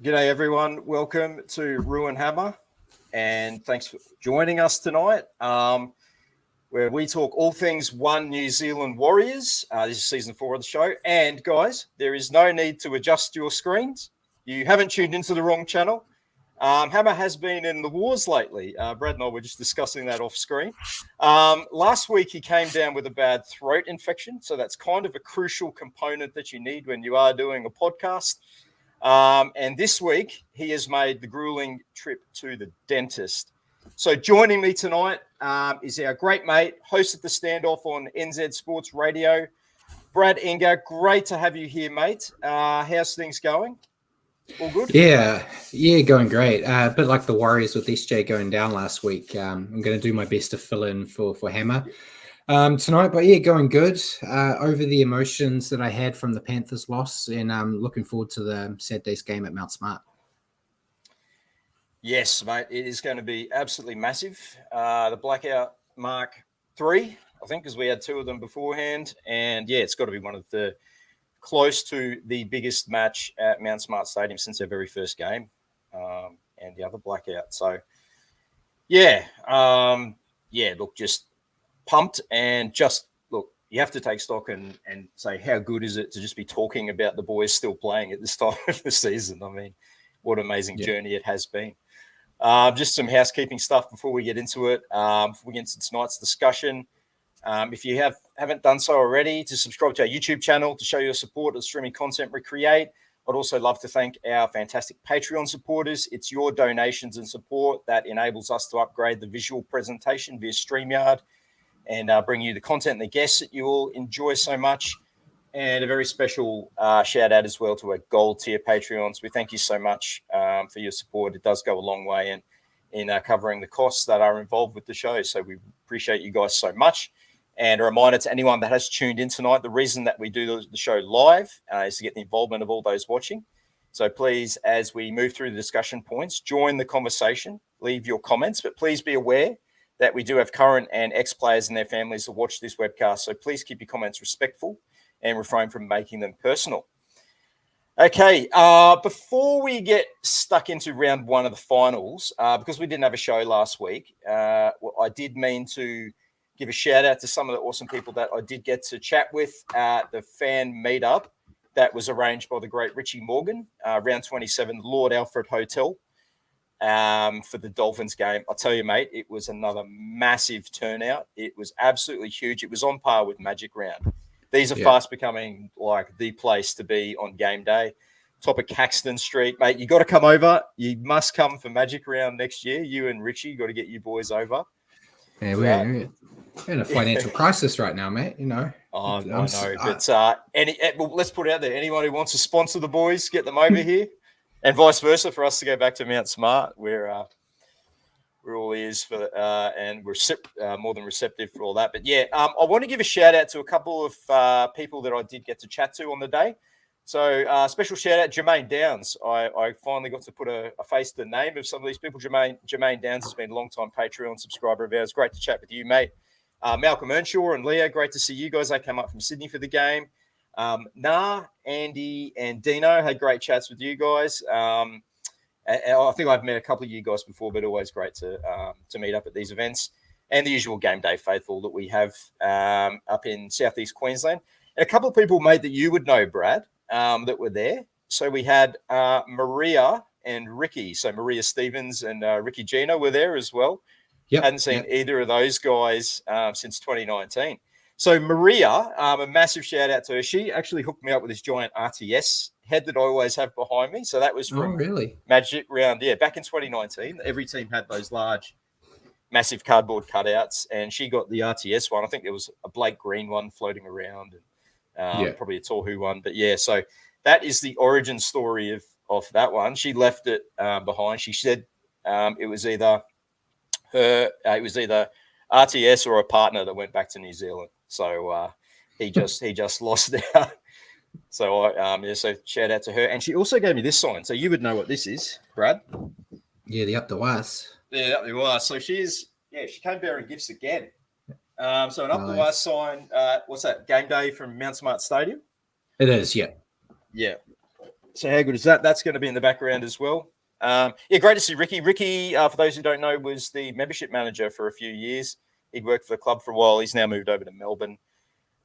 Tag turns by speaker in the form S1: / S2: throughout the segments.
S1: G'day everyone, welcome to Ruin Hammer, and thanks for joining us tonight, where we talk all things One New Zealand Warriors. This is season 4 of the show, and guys, there is no need to adjust your screens. You haven't tuned into the wrong channel. Hammer has been in the wars lately. Brad and I were just discussing that off screen. Last week he came down with a bad throat infection, so that's kind of a crucial component that you need when you are doing a podcast. And this week, he has made the grueling trip to the dentist. So joining me tonight is our great mate, host of The Standoff on NZ Sports Radio, Brad Inger. Great to have you here, mate. How's things going? All good?
S2: Yeah, going great. A bit like the Warriors with SJ going down last week. I'm going to do my best to fill in for Hammer tonight, but yeah, going good. Over the emotions that I had from the Panthers loss, and I'm looking forward to the Saturday's game at Mount Smart.
S1: Yes, mate, it is going to be absolutely massive. The Blackout Mark 3, I think, because we had 2 of them beforehand, and yeah, it's got to be one of the close to the biggest match at Mount Smart Stadium since their very first game, and the other Blackout. So yeah, look, just pumped, and just look, you have to take stock and say how good is it to just be talking about the boys still playing at this time of the season. I mean, what an amazing journey it has been. Just some housekeeping stuff before we get into it. Before we get into tonight's discussion, if you haven't done so already, to subscribe to our YouTube channel to show your support of the streaming content we create. I'd also love to thank our fantastic Patreon supporters. It's your donations and support that enables us to upgrade the visual presentation via StreamYard and bring you the content and the guests that you all enjoy so much. And a very special shout out as well to our gold tier Patreons. We thank you so much for your support. It does go a long way in covering the costs that are involved with the show. So we appreciate you guys so much. And a reminder to anyone that has tuned in tonight, the reason that we do the show live is to get the involvement of all those watching. So please, as we move through the discussion points, join the conversation, leave your comments, but please be aware that we do have current and ex-players and their families that watch this webcast. So please keep your comments respectful and refrain from making them personal. Okay, before we get stuck into round 1 of the finals, because we didn't have a show last week, I did mean to give a shout out to some of the awesome people that I did get to chat with at the fan meetup that was arranged by the great Richie Morgan, round 27, Lord Alfred Hotel. For the Dolphins game. I'll tell you, mate, it was another massive turnout. It was absolutely huge. It was on par with Magic Round. These are fast becoming like the place to be on game day. Top of Caxton Street, mate. You got to come over. You must come for Magic Round next year. You and Richie got to get you boys over.
S2: Yeah, we're in a financial crisis right now, mate. You know.
S1: I know, but well, let's put it out there. Anyone who wants to sponsor the boys, get them over here. And vice versa for us to go back to Mount Smart, we're all ears for, and we're more than receptive for all that. But yeah, I want to give a shout out to a couple of people that I did get to chat to on the day. So special shout out Jermaine Downs. I finally got to put a face to the name of some of these people. Jermaine Downs has been a long-time Patreon subscriber of ours. Great to chat with you, mate. Malcolm Earnshaw and Leo, great to see you guys. They came up from Sydney for the game. Andy and Dino had great chats with you guys. And I think I've met a couple of you guys before, but always great to meet up at these events. And the usual game day faithful that we have up in southeast Queensland. And a couple of people, mate, that you would know, Brad, that were there. So we had Maria and Ricky. So Maria Stevens and Ricky Gino were there as well. Hadn't seen either of those guys since 2019. So Maria, a massive shout out to her. She actually hooked me up with this giant RTS head that I always have behind me. So that was from Magic Round. Yeah, back in 2019, every team had those large, massive cardboard cutouts, and she got the RTS one. I think there was a Blake Green one floating around, and probably a Tohu one. But yeah, so that is the origin story of that one. She left it behind. She said it was either RTS or a partner that went back to New Zealand. So he just lost out. So so shout out to her. And she also gave me this sign. So you would know what this is, Brad.
S2: Yeah, the Up the Wise.
S1: Yeah, Up the Wise. So she came bearing gifts again. So an Up the Wise sign. What's that? Game day from Mount Smart Stadium.
S2: It is, yeah.
S1: Yeah. So how good is that? That's going to be in the background as well. Great to see Ricky. Ricky, for those who don't know, was the membership manager for a few years. He'd worked for the club for a while. He's now moved over to Melbourne,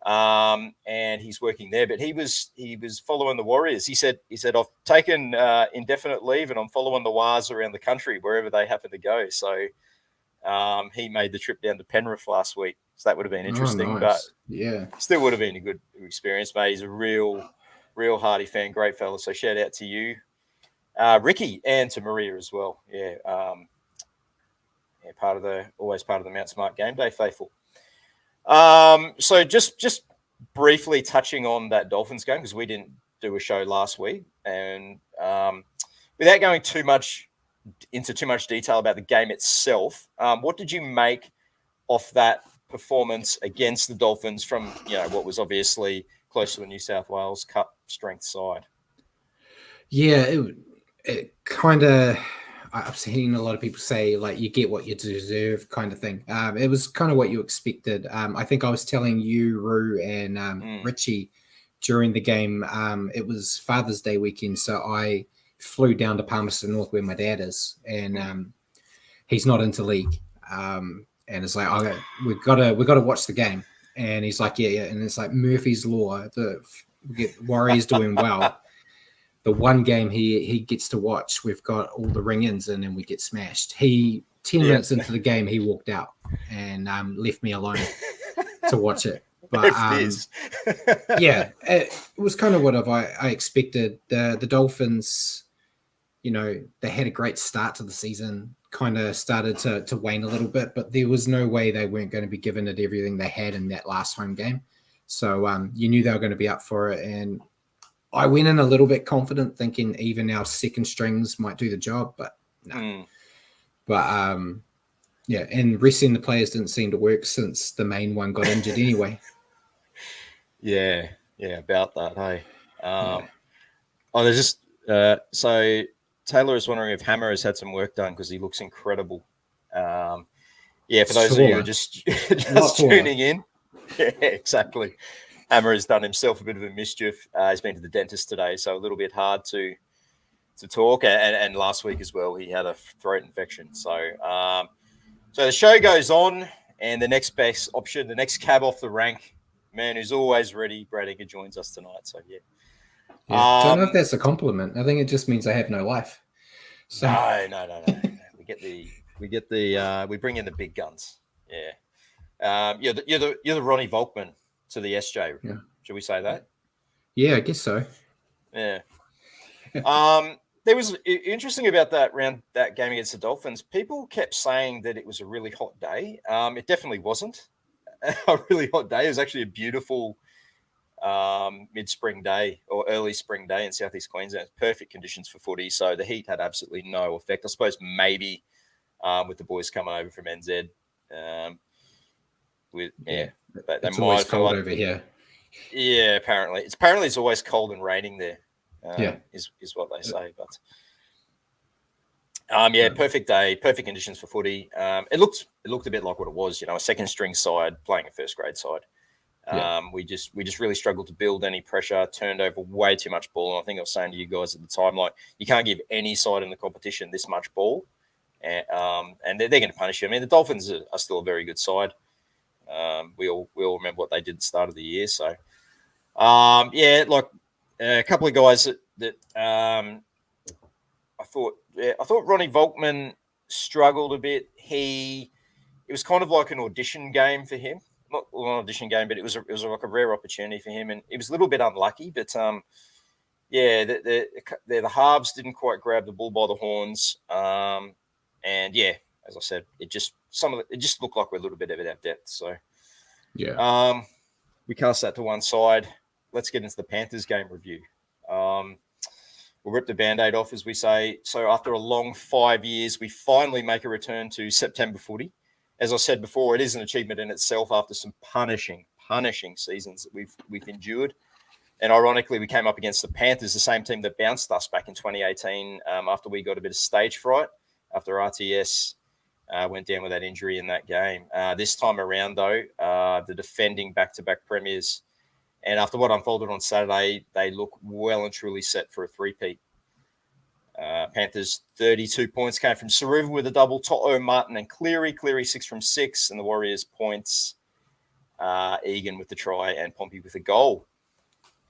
S1: and he's working there. But he was following the Warriors. He said I've taken indefinite leave and I'm following the Wars around the country wherever they happen to go. So he made the trip down to Penrith last week. So that would have been interesting.
S2: Oh,
S1: But
S2: nice.
S1: still would have been a good experience, mate. He's a real Hardy fan, great fella. So shout out to you, Ricky, and to Maria as well. Always part of the Mount Smart Game Day faithful. So just briefly touching on that Dolphins game, because we didn't do a show last week, and without going into too much detail about the game itself, what did you make of that performance against the Dolphins from what was obviously close to a New South Wales Cup strength side?
S2: Yeah, it kind of, I've seen a lot of people say, like, you get what you deserve kind of thing. It was kind of what you expected. I think I was telling you, Rue, and Richie during the game, it was Father's Day weekend, so I flew down to Palmerston North where my dad is, and he's not into league. And it's like, okay, we gotta watch the game. And he's like, yeah. And it's like Murphy's Law. We get Warriors doing well. The one game he gets to watch, we've got all the ring-ins in and we get smashed. 10 minutes into the game, he walked out and left me alone to watch it. But it was kind of what I expected. The Dolphins, they had a great start to the season, kind of started to wane a little bit, but there was no way they weren't going to be giving it everything they had in that last home game. So you knew they were going to be up for it. And I went in a little bit confident, thinking even our second strings might do the job, but no. But and resting the players didn't seem to work since the main one got injured anyway.
S1: Yeah, about that. Hey, there's just so Taylor is wondering if Hammer has had some work done because he looks incredible. For those of you who are just tuning in, yeah, exactly. Hammer has done himself a bit of a mischief. He's been to the dentist today, so a little bit hard to talk. And last week as well, he had a throat infection. So the show goes on, and the next best option, the next cab off the rank, man who's always ready, Brad Egger, joins us tonight. So yeah.
S2: Don't know if that's a compliment. I think it just means I have no life. So.
S1: No. We bring in the big guns. Yeah. You're the Ronnie Volkman to the SJ. Yeah. Should we say that?
S2: Yeah, I guess so.
S1: Yeah. There was interesting about that game against the Dolphins. People kept saying that it was a really hot day. It definitely wasn't a really hot day. It was actually a beautiful mid-spring day or early spring day in southeast Queensland. Perfect conditions for footy, so the heat had absolutely no effect. I suppose maybe with the boys coming over from NZ,
S2: it's always cold over here.
S1: Yeah, apparently it's always cold and raining there. Is what they say, but perfect day, perfect conditions for footy. It looked a bit like what it was, a second string side playing a first grade side. We just really struggled to build any pressure, turned over way too much ball. And I think I was saying to you guys at the time, like, you can't give any side in the competition this much ball, and they're going to punish you. I mean, the Dolphins are still a very good side. We all remember what they did at the start of the year. So, a couple of guys that I thought Ronnie Volkman struggled a bit. It was kind of like an audition game for him. Not an audition game, but it was like a rare opportunity for him, and it was a little bit unlucky. But the halves didn't quite grab the bull by the horns, and as I said, it just looked like we're a little bit out of depth. So we cast that to one side. Let's get into the Panthers game review. We'll rip the Band-Aid off, as we say. So after a long 5 years, we finally make a return to September footy. As I said before, it is an achievement in itself after some punishing seasons that we've endured. And ironically, we came up against the Panthers, the same team that bounced us back in 2018 after we got a bit of stage fright after RTS went down with that injury in that game. This time around, though, the defending back-to-back premiers And after what unfolded on Saturday, they look well and truly set for a three-peat. Panthers 32 points came from Saruva with a double, To'o, Martin and Cleary. Cleary 6 from 6, and the Warriors points, Egan with the try and Pompey with a goal.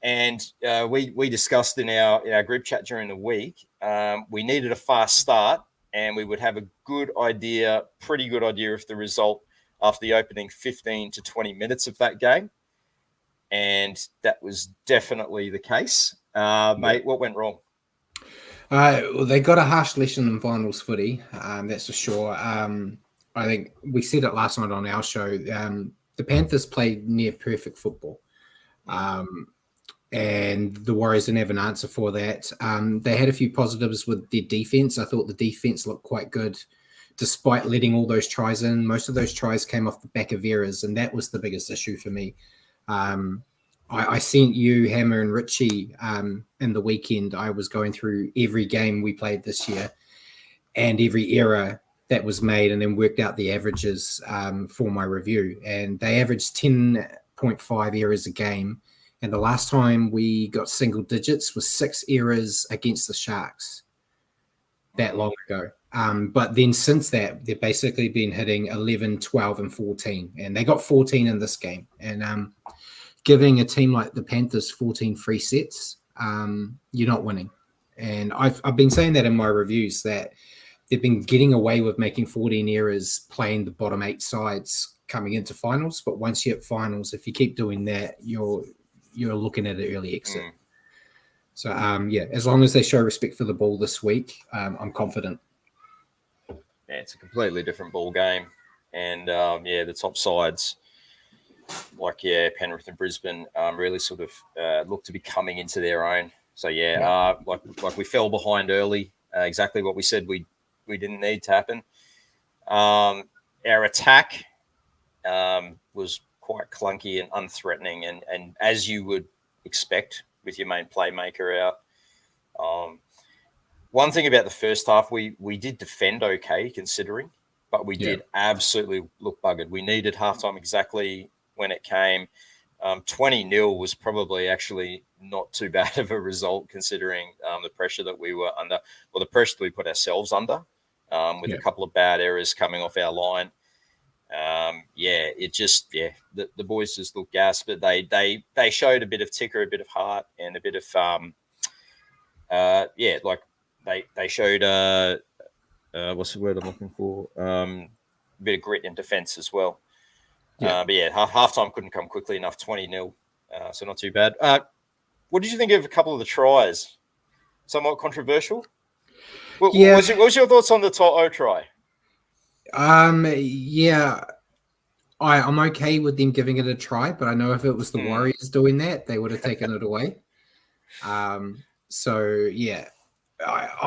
S1: And we discussed in our group chat during the week, we needed a fast start and we would have a pretty good idea of the result after the opening 15 to 20 minutes of that game. And that was definitely the case. Mate, what went wrong?
S2: Well, they got a harsh lesson in finals footy, that's for sure. I think we said it last night on our show. The Panthers played near perfect football. And the Warriors didn't have an answer for that. They had a few positives with their defense. I thought the defense looked quite good, despite letting all those tries in. Most of those tries came off the back of errors, and that was the biggest issue for me. I sent you, Hammer, and Richie in the weekend. I was going through every game we played this year and every error that was made, and then worked out the averages for my review. And they averaged 10.5 errors a game. And the last time we got single digits was 6 errors against the Sharks that long ago. But then since that, they've basically been hitting 11, 12, and 14. And they got 14 in this game. And giving a team like the Panthers 14 free sets, you're not winning. And I've been saying that in my reviews, that they've been getting away with making 14 errors playing the bottom 8 sides coming into finals. But once you hit finals, if you keep doing that, you're looking at an early exit. So, as long as they show respect for the ball this week, I'm confident.
S1: Yeah, it's a completely different ball game. And, the top sides, like, Penrith and Brisbane, really sort of look to be coming into their own. So, like we fell behind early, exactly what we said we didn't need to happen. Our attack was quite clunky and unthreatening, and as you would expect with your main playmaker out. One thing about the first half, we did defend okay considering, but we did absolutely look buggered. We needed halftime exactly when it came. 20-0 was probably actually not too bad of a result considering the pressure that we were under, or the pressure that we put ourselves under, with a couple of bad errors coming off our line. The boys just looked gassed, but they showed a bit of ticker, a bit of heart, and a bit of they showed what's the word I'm looking for? A bit of grit in defense as well. Halftime couldn't come quickly enough. 20-0, so not too bad. What did you think of a couple of the tries? Somewhat controversial. What was your thoughts on the To'o try?
S2: I'm okay with them giving it a try, but I know if it was the Warriors doing that, they would have taken it away. I'm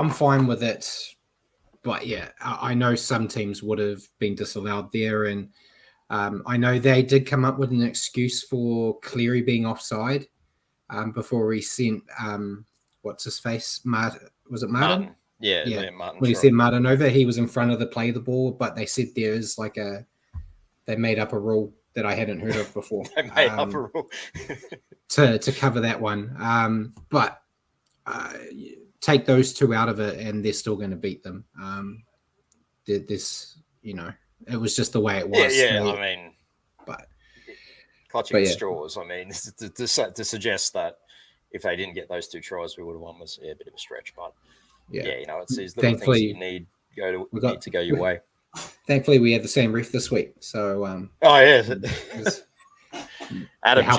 S2: fine with it. But I know some teams would have been disallowed there, and I know they did come up with an excuse for Cleary being offside before he sent what's his face? Was it Martin?
S1: Martin.
S2: When he said Martin over, he was in front of the play the ball, but they said there's like they made up a rule that I hadn't heard of before.
S1: They made up a rule
S2: to cover that one. But take those two out of it, and they're still going to beat them. It was just the way it was.
S1: Clutching straws. I mean, to suggest that if they didn't get those 2 tries, we would have won was a bit of a stretch. But it's these little things you need to go your way.
S2: Thankfully, we had the same ref this week. So,
S1: Adam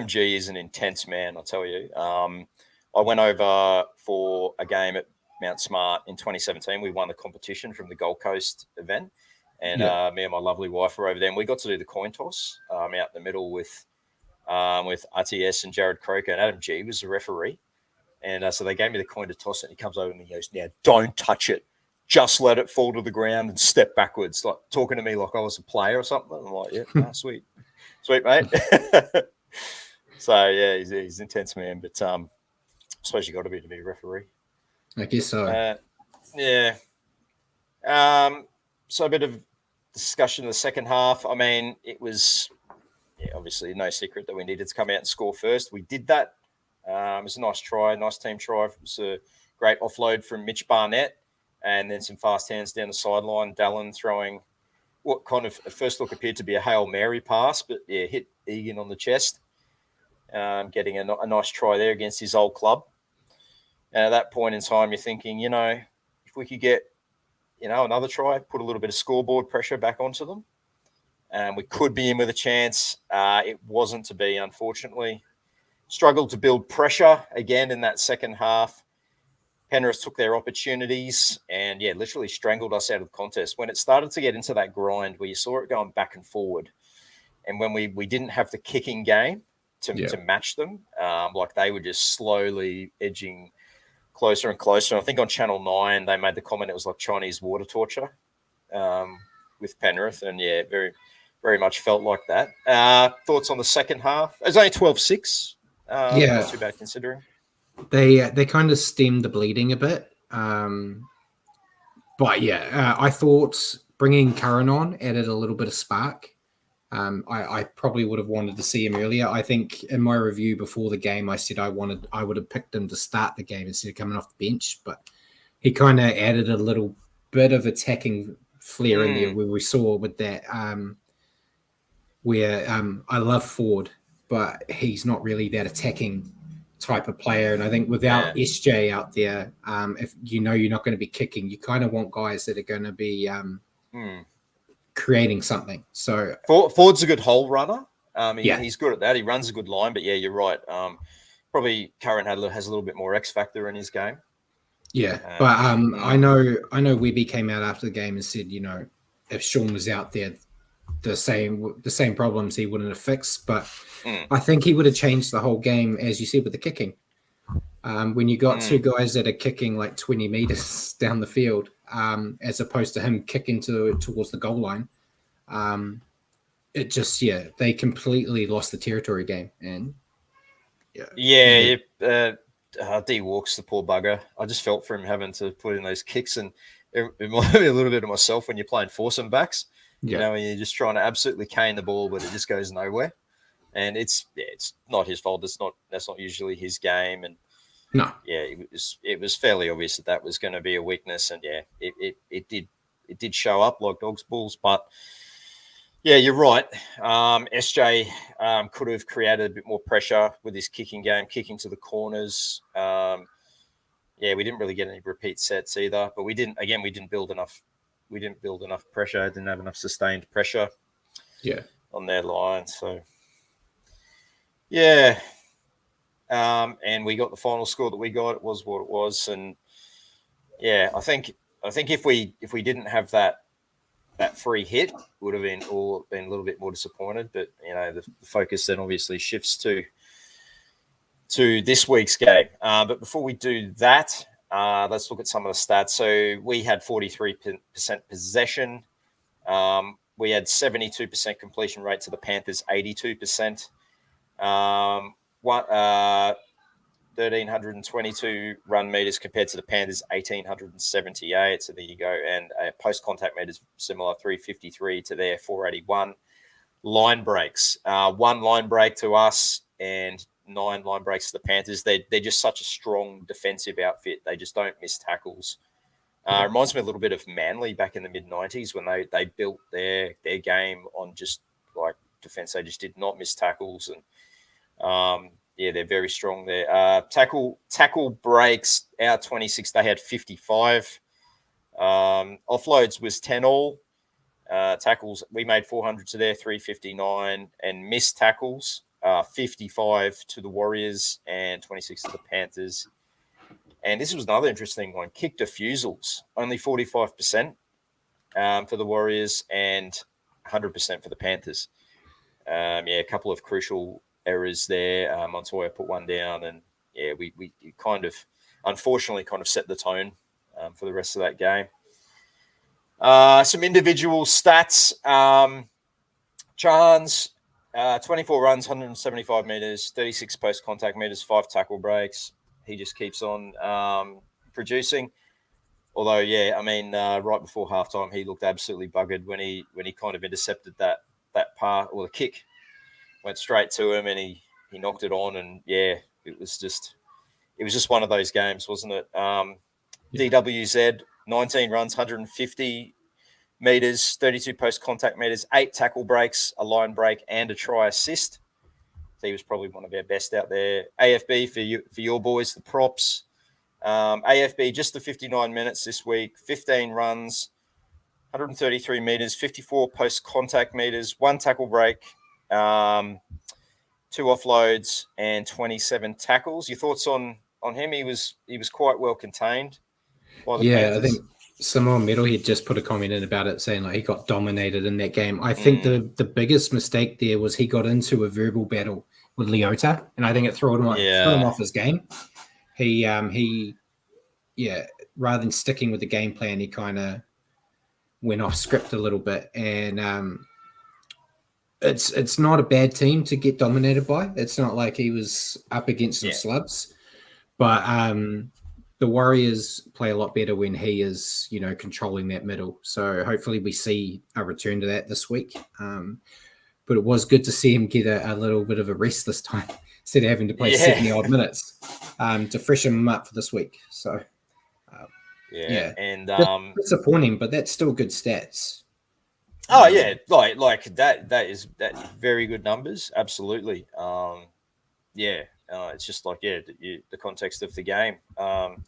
S1: G is an intense man, I'll tell you. I went over for a game at Mount Smart in 2017. We won the competition from the Gold Coast event. And me and my lovely wife were over there. And we got to do the coin toss out in the middle with RTS and Jared Croker. And Adam G was the referee. And so they gave me the coin to toss it. And he comes over and he goes, "Now, don't touch it. Just let it fall to the ground and step backwards," like talking to me like I was a player or something. I'm like, sweet, mate. So he's an intense man, but I suppose you got to be a referee.
S2: I guess so.
S1: So a bit of discussion in the second half. I mean, it was obviously no secret that we needed to come out and score first. We did that. It was a nice try, nice team try. It was a great offload from Mitch Barnett, and then some fast hands down the sideline. Dallin throwing what kind of at first look appeared to be a Hail Mary pass, but hit Egan on the chest, getting a nice try there against his old club. And at that point in time, you're thinking, if we could get, another try, put a little bit of scoreboard pressure back onto them, we could be in with a chance. It wasn't to be, unfortunately. Struggled to build pressure again in that second half. Penrith took their opportunities and, literally strangled us out of the contest. When it started to get into that grind where you saw it going back and forward, and when we didn't have the kicking game to match them, like they were just slowly edging closer and closer. And I think on Channel 9, they made the comment it was like Chinese water torture with Penrith. And, very, very much felt like that. Thoughts on the second half? It was only 12-6. Not too bad considering.
S2: They kind of stemmed the bleeding a bit. But I thought bringing Curran on added a little bit of spark. I probably would have wanted to see him earlier. I think in my review before the game, I said I would have picked him to start the game instead of coming off the bench, but he kind of added a little bit of attacking flair in there where we saw with that I love Ford, but he's not really that attacking type of player. And I think without SJ out there, if you're not going to be kicking, you kind of want guys that are going to be creating something. So
S1: Ford's a good hole runner. He's good at that. He runs a good line, but you're right. Probably Curran has a little bit more X factor in his game.
S2: But I know Webby came out after the game and said, if Sean was out there, the same problems he wouldn't have fixed. But I think he would have changed the whole game, as you said, with the kicking. When you got two guys that are kicking like 20 meters down the field, as opposed to him kicking towards the goal line, it just they completely lost the territory game. And
S1: D Walks, the poor bugger. I just felt for him having to put in those kicks, and it reminded me a little bit of myself when you're playing foursome backs. And you're just trying to absolutely cane the ball, but it just goes nowhere. And it's not his fault. That's not usually his game. And it was fairly obvious that was going to be a weakness. And it did show up like dogs balls. But you're right. SJ could have created a bit more pressure with his kicking game, kicking to the corners. We didn't really get any repeat sets either. But we didn't build enough. We didn't build enough pressure. Didn't have enough sustained pressure. On their line. So. And we got the final score that we got. It was what it was, and I think if we didn't have that free hit, would have been a little bit more disappointed. But the focus then obviously shifts to this week's game. But before we do that, let's look at some of the stats. So we had 43% possession. We had 72% completion rate to the Panthers, 82%. 1,322 run meters compared to the Panthers, 1,878. So there you go. And post-contact meters similar, 353 to their 481. Line breaks, one line break to us and 9 line breaks to the Panthers. They're just such a strong defensive outfit. They just don't miss tackles. Reminds me a little bit of Manly back in the mid-90s when they built their game on just like defense. They just did not miss tackles. And they're very strong there. Tackle breaks, our 26, they had 55. Offloads was 10 all. Tackles, we made 400 to their 359. And missed tackles, 55 to the Warriors and 26 to the Panthers. And this was another interesting one. Kick defusals, only 45% for the Warriors and 100% for the Panthers. A couple of crucial errors there. Montoya put one down, and we unfortunately set the tone for the rest of that game. Some individual stats. Chans, 24 runs, 175 meters, 36 post-contact meters, 5 tackle breaks. He just keeps on producing. Although, right before halftime, he looked absolutely buggered when he kind of intercepted that pass or the kick went straight to him and he knocked it on. And yeah, it was just one of those games, wasn't it? DWZ, 19 runs, 150 meters, 32 post contact meters, 8 tackle breaks, a line break, and a try assist. So he was probably one of our best out there. AFB for your boys, the props. AFB just the 59 minutes this week, 15 runs, 133 meters, 54 post contact meters, 1 tackle break, 2 offloads, and 27 tackles. Your thoughts on him? He was quite well contained by the Panthers.
S2: I think Samoa Metalhead just put a comment in about it saying like he got dominated in that game. I think the biggest mistake there was he got into a verbal battle with Leota, and I think it threw him off his game. He rather than sticking with the game plan, he kind of went off script a little bit, and it's not a bad team to get dominated by. It's not like he was up against some slubs, but the Warriors play a lot better when he is, controlling that middle. So hopefully we see a return to that this week. But it was good to see him get a little bit of a rest this time instead of having to play 70 odd minutes to freshen him up for this week. So
S1: and
S2: disappointing, but that's still good stats.
S1: Oh yeah, like that's very good numbers. Absolutely. It's just like the context of the game. And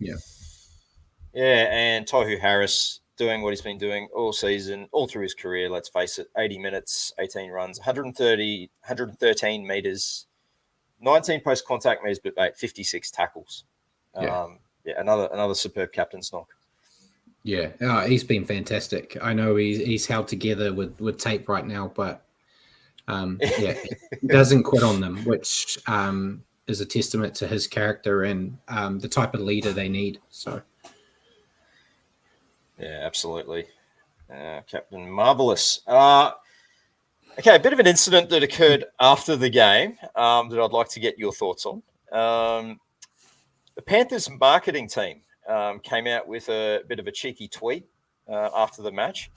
S1: Tohu Harris doing what he's been doing all season, all through his career. Let's face it, 80 minutes, 18 runs, 113 meters, 19 post contact meters, but 56 tackles. Another superb captain's knock.
S2: Yeah, he's been fantastic. I know he's held together with tape right now, but he doesn't quit on them, which is a testament to his character and the type of leader they need. So,
S1: yeah, absolutely, Captain Marvelous. Okay, a bit of an incident that occurred after the game that I'd like to get your thoughts on. The Panthers marketing team came out with a bit of a cheeky tweet after the match.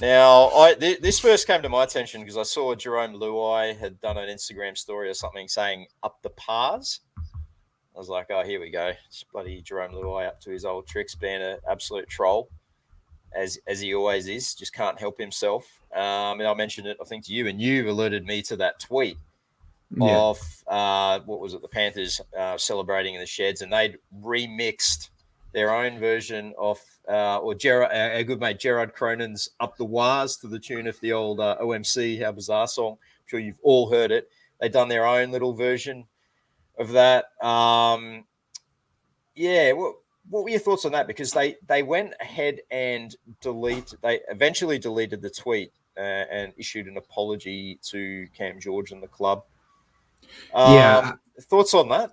S1: Now, this first came to my attention because I saw Jerome Luai had done an Instagram story or something saying up the pars. I was like, oh, here we go. It's bloody Jerome Luai up to his old tricks, being an absolute troll, as he always is. Just can't help himself. And I mentioned it, I think, to you, and you alerted me to that tweet of, what was it, the Panthers celebrating in the sheds, and they'd remixed their own version of, our good mate Gerard Cronin's Up the Wars to the tune of the old OMC How Bizarre song. I'm sure you've all heard it. They've done their own little version of that. What were your thoughts on that? Because they went ahead and they eventually deleted the tweet and issued an apology to Cam George and the club. Thoughts on that?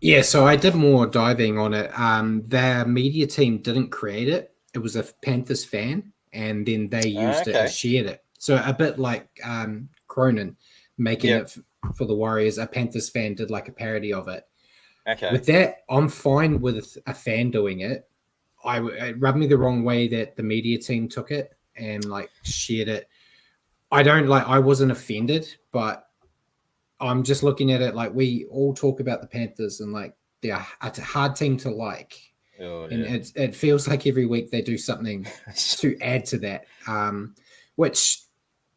S2: Yeah, so I did more diving on it. Their media team didn't create it. It was a Panthers fan, and then they used it and shared it. So a bit like Cronin making it for the Warriors, a Panthers fan did like a parody of it. Okay. With that, I'm fine with a fan doing it. It rubbed me the wrong way that the media team took it and like shared it. I wasn't offended, but I'm just looking at it like we all talk about the Panthers and like they're a hard team to like. Oh, yeah. And it feels like every week they do something to add to that, which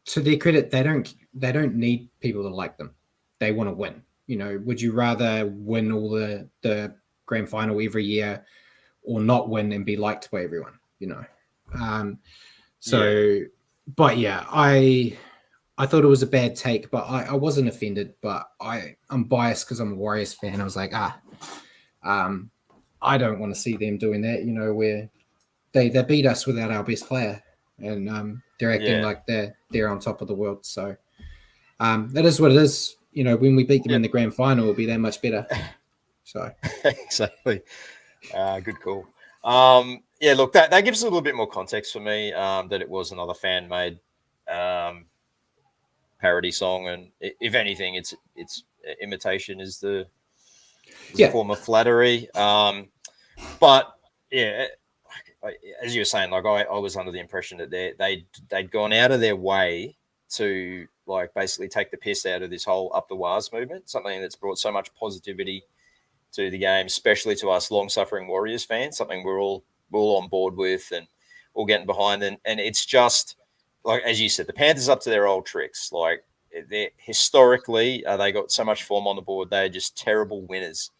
S2: to their credit, they don't need people to like them. They want to win. Would you rather win all the grand final every year or not win and be liked by everyone? But yeah, I thought it was a bad take, but I wasn't offended. But I'm biased because I'm a Warriors fan. I was like, I don't want to see them doing that. Where they beat us without our best player, and they're acting like they're on top of the world. So that is what it is. When we beat them in the grand final, it'll be that much better. So
S1: exactly, good call. Look, that gives a little bit more context for me. That it was another fan-made parody song, and if anything, it's imitation is the form of flattery. But yeah, as you were saying, like I was under the impression that they'd gone out of their way to like basically take the piss out of this whole up the Wars movement, something that's brought so much positivity to the game, especially to us long-suffering Warriors fans, something we're all on board with and all getting behind. And it's just, like, as you said, the Panthers up to their old tricks. Like, they're historically, they got so much form on the board. They're just terrible winners.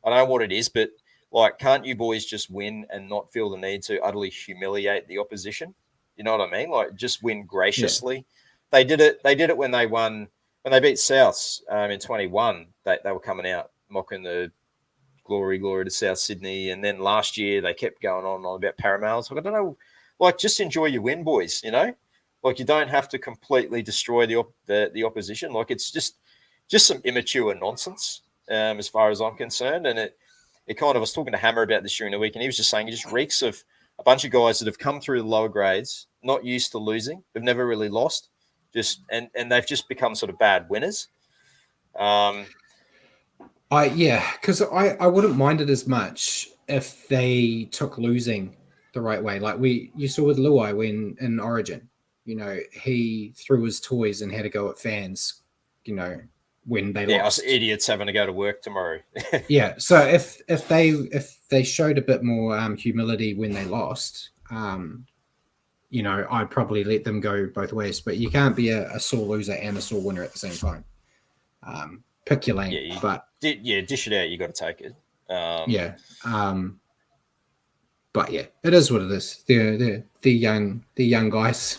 S1: I don't know what it is, but, like, can't you boys just win and not feel the need to utterly humiliate the opposition? You know what I mean? Like, just win graciously. Yeah. They did it when they won, when they beat Souths in 21. They were coming out mocking the glory to South Sydney. And then last year they kept going on about Paramount. Like, I don't know, like, just enjoy your win, boys, you know? Like, you don't have to completely destroy the opposition. Like, it's just some immature nonsense as far as I'm concerned. And it kind of, I was talking to Hammer about this during the week, and he was just saying it just reeks of a bunch of guys that have come through the lower grades, not used to losing, they've never really lost, and they've just become sort of bad winners.
S2: Because I wouldn't mind it as much if they took losing the right way. Like you saw with Luai when in Origin, you know, he threw his toys and had to go at fans, you know, when they lost.
S1: Us idiots having to go to work tomorrow.
S2: Yeah. So if they showed a bit more humility when they lost, you know, I'd probably let them go both ways. But you can't be a sore loser and a sore winner at the same time. Pick your lane.
S1: Dish it out. You got to take it.
S2: But yeah, it is what it is. The young guys.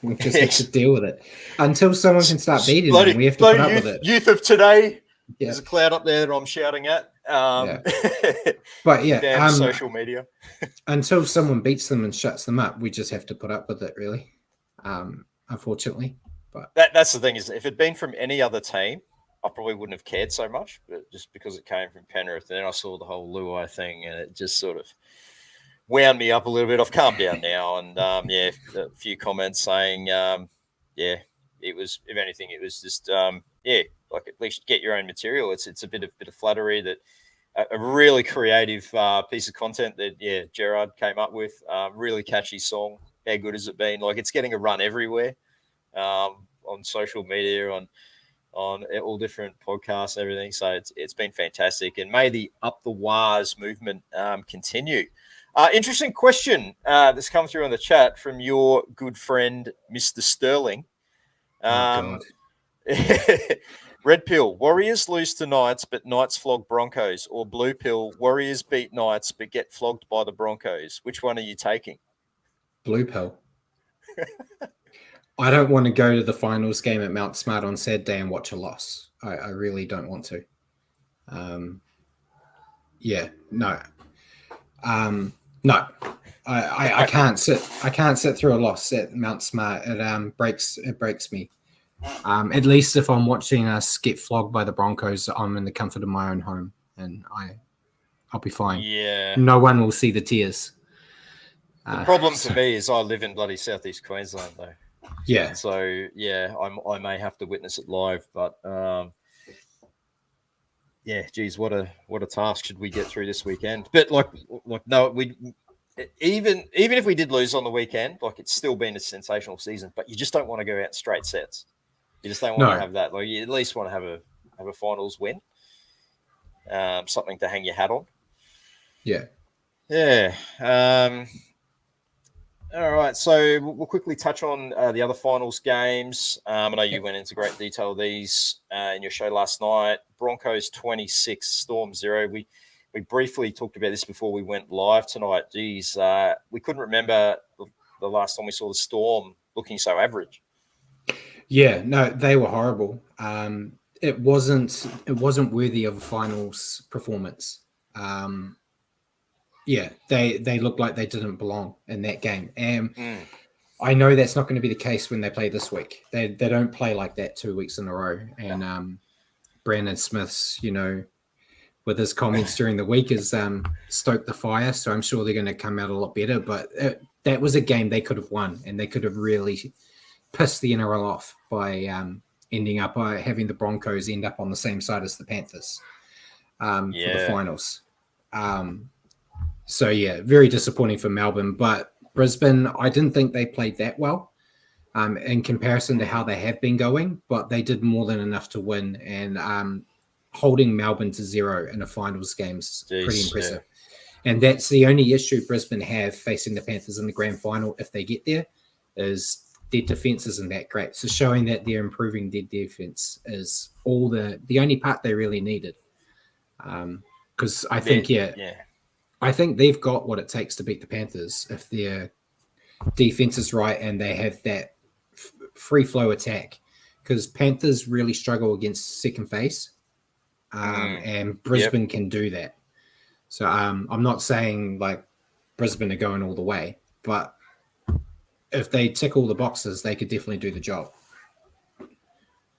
S2: We'll just have to deal with it until someone can start beating them. We have to put up with it.
S1: Youth of today. Yeah. There's a cloud up there that I'm shouting at.
S2: But yeah,
S1: damn social media.
S2: Until someone beats them and shuts them up, we just have to put up with it. Really, unfortunately. But
S1: that's the thing, is if it'd been from any other team, I probably wouldn't have cared so much. But just because it came from Penrith, and then I saw the whole Luai thing, and it just sort of wound me up a little bit. I've calmed down now, and a few comments saying, it was, if anything, it was just like, at least get your own material. It's a bit of flattery that a really creative piece of content that Gerard came up with. Really catchy song. How good has it been? Like, it's getting a run everywhere on social media, on all different podcasts and everything. So it's been fantastic, and may the Up the Wars movement continue. Interesting question that's come through on the chat from your good friend, Mr. Sterling.
S2: God.
S1: Red pill, Warriors lose to Knights, but Knights flog Broncos. Or blue pill, Warriors beat Knights, but get flogged by the Broncos. Which one are you taking?
S2: Blue pill. I don't want to go to the finals game at Mount Smart on Saturday and watch a loss. I really don't want to. No. I can't sit. I can't sit through a loss at Mount Smart. It breaks me. At least if I'm watching us get flogged by the Broncos, I'm in the comfort of my own home, and I'll be fine.
S1: Yeah.
S2: No one will see the tears.
S1: The problem for me is I live in bloody southeast Queensland, though.
S2: Yeah.
S1: So I may have to witness it live, but geez, what a task should we get through this weekend? But like no, we even if we did lose on the weekend, like, it's still been a sensational season. But you just don't want to go out straight sets. You just don't want to have that. Like, you at least want to have a finals win, something to hang your hat on.
S2: Yeah.
S1: Yeah. All right, so we'll quickly touch on the other finals games. I know you went into great detail of these in your show last night. Broncos 26, Storm 0. We briefly talked about this before we went live tonight. Geez, we couldn't remember the last time we saw the Storm looking so average.
S2: Yeah, no, they were horrible. It wasn't worthy of a finals performance. They looked like they didn't belong in that game. And I know that's not going to be the case when they play this week. They don't play like that 2 weeks in a row. And Brandon Smith's, you know, with his comments during the week, has stoked the fire. So I'm sure they're going to come out a lot better. But that was a game they could have won, and they could have really pissed the NRL off by ending up having the Broncos end up on the same side as the Panthers for the finals. So, very disappointing for Melbourne. But Brisbane, I didn't think they played that well. in comparison to how they have been going, but they did more than enough to win. And holding Melbourne to 0 in a finals game is pretty impressive. Yeah. And that's the only issue Brisbane have facing the Panthers in the grand final, if they get there, is their defense isn't that great. So showing that they're improving their defense is the only part they really needed. Because I think, I think they've got what it takes to beat the Panthers if their defense is right and they have that free flow attack. Because Panthers really struggle against second face, and Brisbane can do that. So I'm not saying like Brisbane are going all the way, but if they tick all the boxes, they could definitely do the job.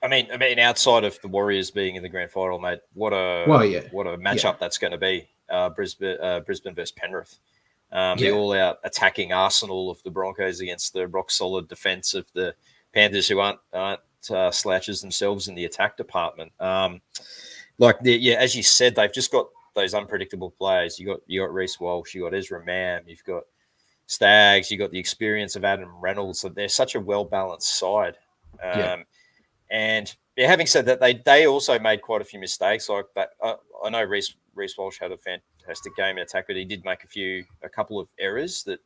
S1: I mean, outside of the Warriors being in the grand final, mate, what a matchup that's going to be. Brisbane versus Penrith. The all-out attacking arsenal of the Broncos against the rock-solid defense of the Panthers, who aren't slouches themselves in the attack department. As you said, they've just got those unpredictable players. You got Reece Walsh, you got Ezra Mam, you've got Staggs, you got the experience of Adam Reynolds. So they're such a well-balanced side. And having said that, they also made quite a few mistakes. Like that, I know Reece Walsh had a fantastic game in attack, but he did make a couple of errors that,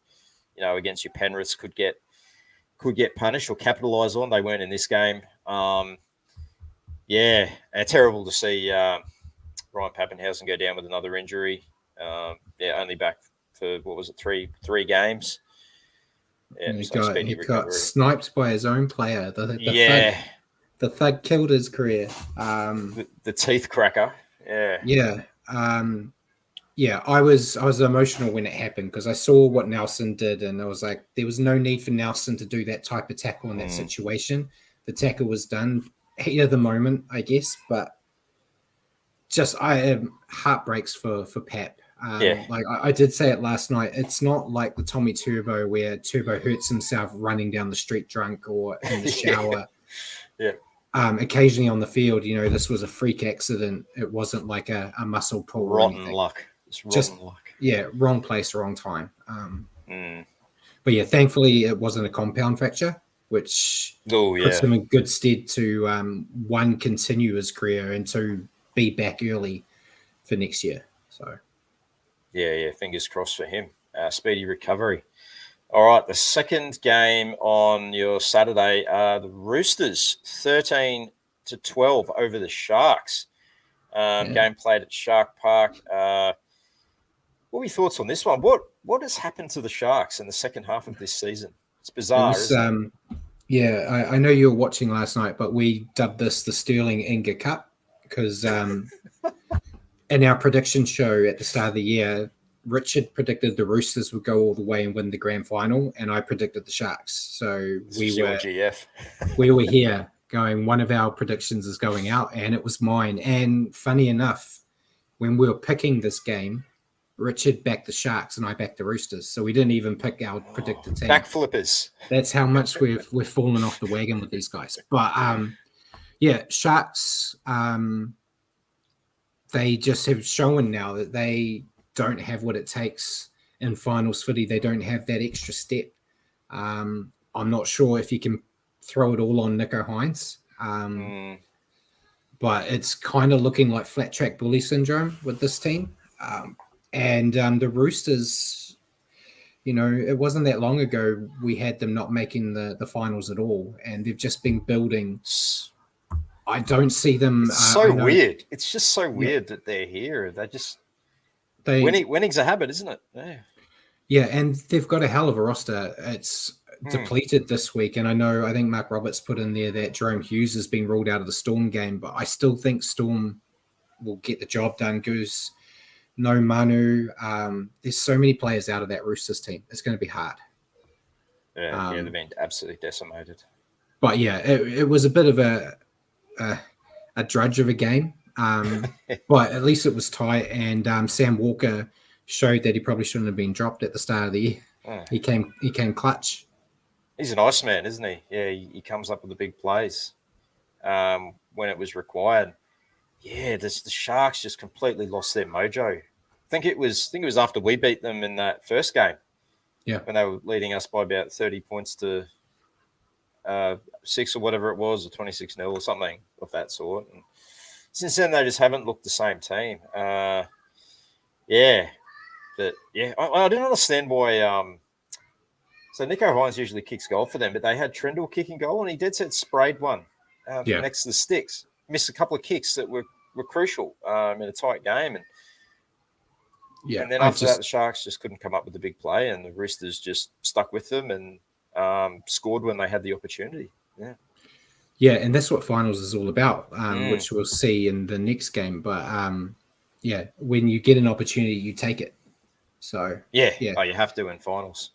S1: against your Penriths could get punished or capitalised on. They weren't in this game. And terrible to see Ryan Pappenhausen go down with another injury. Only back for three games. Yeah,
S2: he got sniped by his own player. The thug killed his career.
S1: The teeth cracker.
S2: I was emotional when it happened because I saw what Nelson did, and I was like, there was no need for Nelson to do that type of tackle in that situation. The tackle was done heat of the moment, I guess, but just heartbreaks for Pep. Like I did say it last night, it's not like the Tommy Turbo where Turbo hurts himself running down the street drunk or in the shower. Occasionally on the field, this was a freak accident. It wasn't like a muscle pull.
S1: Rotten luck. It's rotten luck.
S2: Yeah, wrong place, wrong time. But thankfully it wasn't a compound fracture, which puts him in good stead to one, continue his career, and two, be back early for next year. So
S1: fingers crossed for him. Speedy recovery. All right, the second game on your Saturday, the Roosters 13-12 over the Sharks. Game played at Shark Park. What are your thoughts on this one? What has happened to the Sharks in the second half of this season? It's bizarre, isn't it?
S2: I know you were watching last night, but we dubbed this the Sterling Inga Cup because in our prediction show at the start of the year, Richard predicted the Roosters would go all the way and win the grand final, and I predicted the Sharks. So we were here going, one of our predictions is going out, and it was mine. And funny enough, when we were picking this game, Richard backed the Sharks and I backed the Roosters. So we didn't even pick our predicted team.
S1: Backflippers.
S2: That's how much we've fallen off the wagon with these guys. But Sharks, they just have shown now that they don't have what it takes in finals footy. They don't have that extra step. I'm not sure if you can throw it all on Nico Hines. But it's kind of looking like flat track bully syndrome with this team. And the Roosters, it wasn't that long ago we had them not making the finals at all, and they've just been building. I don't see them.
S1: It's weird. It's just so weird that they're here. Winning's a habit, isn't it?
S2: Yeah, and they've got a hell of a roster. It's depleted this week, and I think Mark Roberts put in there that Jerome Hughes has been ruled out of the Storm game, but I still think Storm will get the job done. Goose. No Manu. There's so many players out of that Roosters team. It's going to be hard.
S1: They've been absolutely decimated.
S2: But it was a bit of a drudge of a game. But at least it was tight, and Sam Walker showed that he probably shouldn't have been dropped at the start of the year. He came clutch.
S1: He's an Iceman, isn't he? Yeah, he comes up with the big plays when it was required. Yeah, the Sharks just completely lost their mojo. I think it was after we beat them in that first game.
S2: Yeah,
S1: when they were leading us by about 30 points to 6 or whatever it was, or 26-0 or something of that sort. And since then, they just haven't looked the same team. But yeah, I don't understand why. So Nico Hines usually kicks goal for them, but they had Trendle kicking goal, and he dead set sprayed one from next to the sticks. Missed a couple of kicks that were crucial in a tight game, and then after that, the Sharks just couldn't come up with the big play, and the Roosters just stuck with them and scored when they had the opportunity.
S2: Yeah, and that's what finals is all about, which we'll see in the next game. But when you get an opportunity, you take it. So
S1: you have to in finals.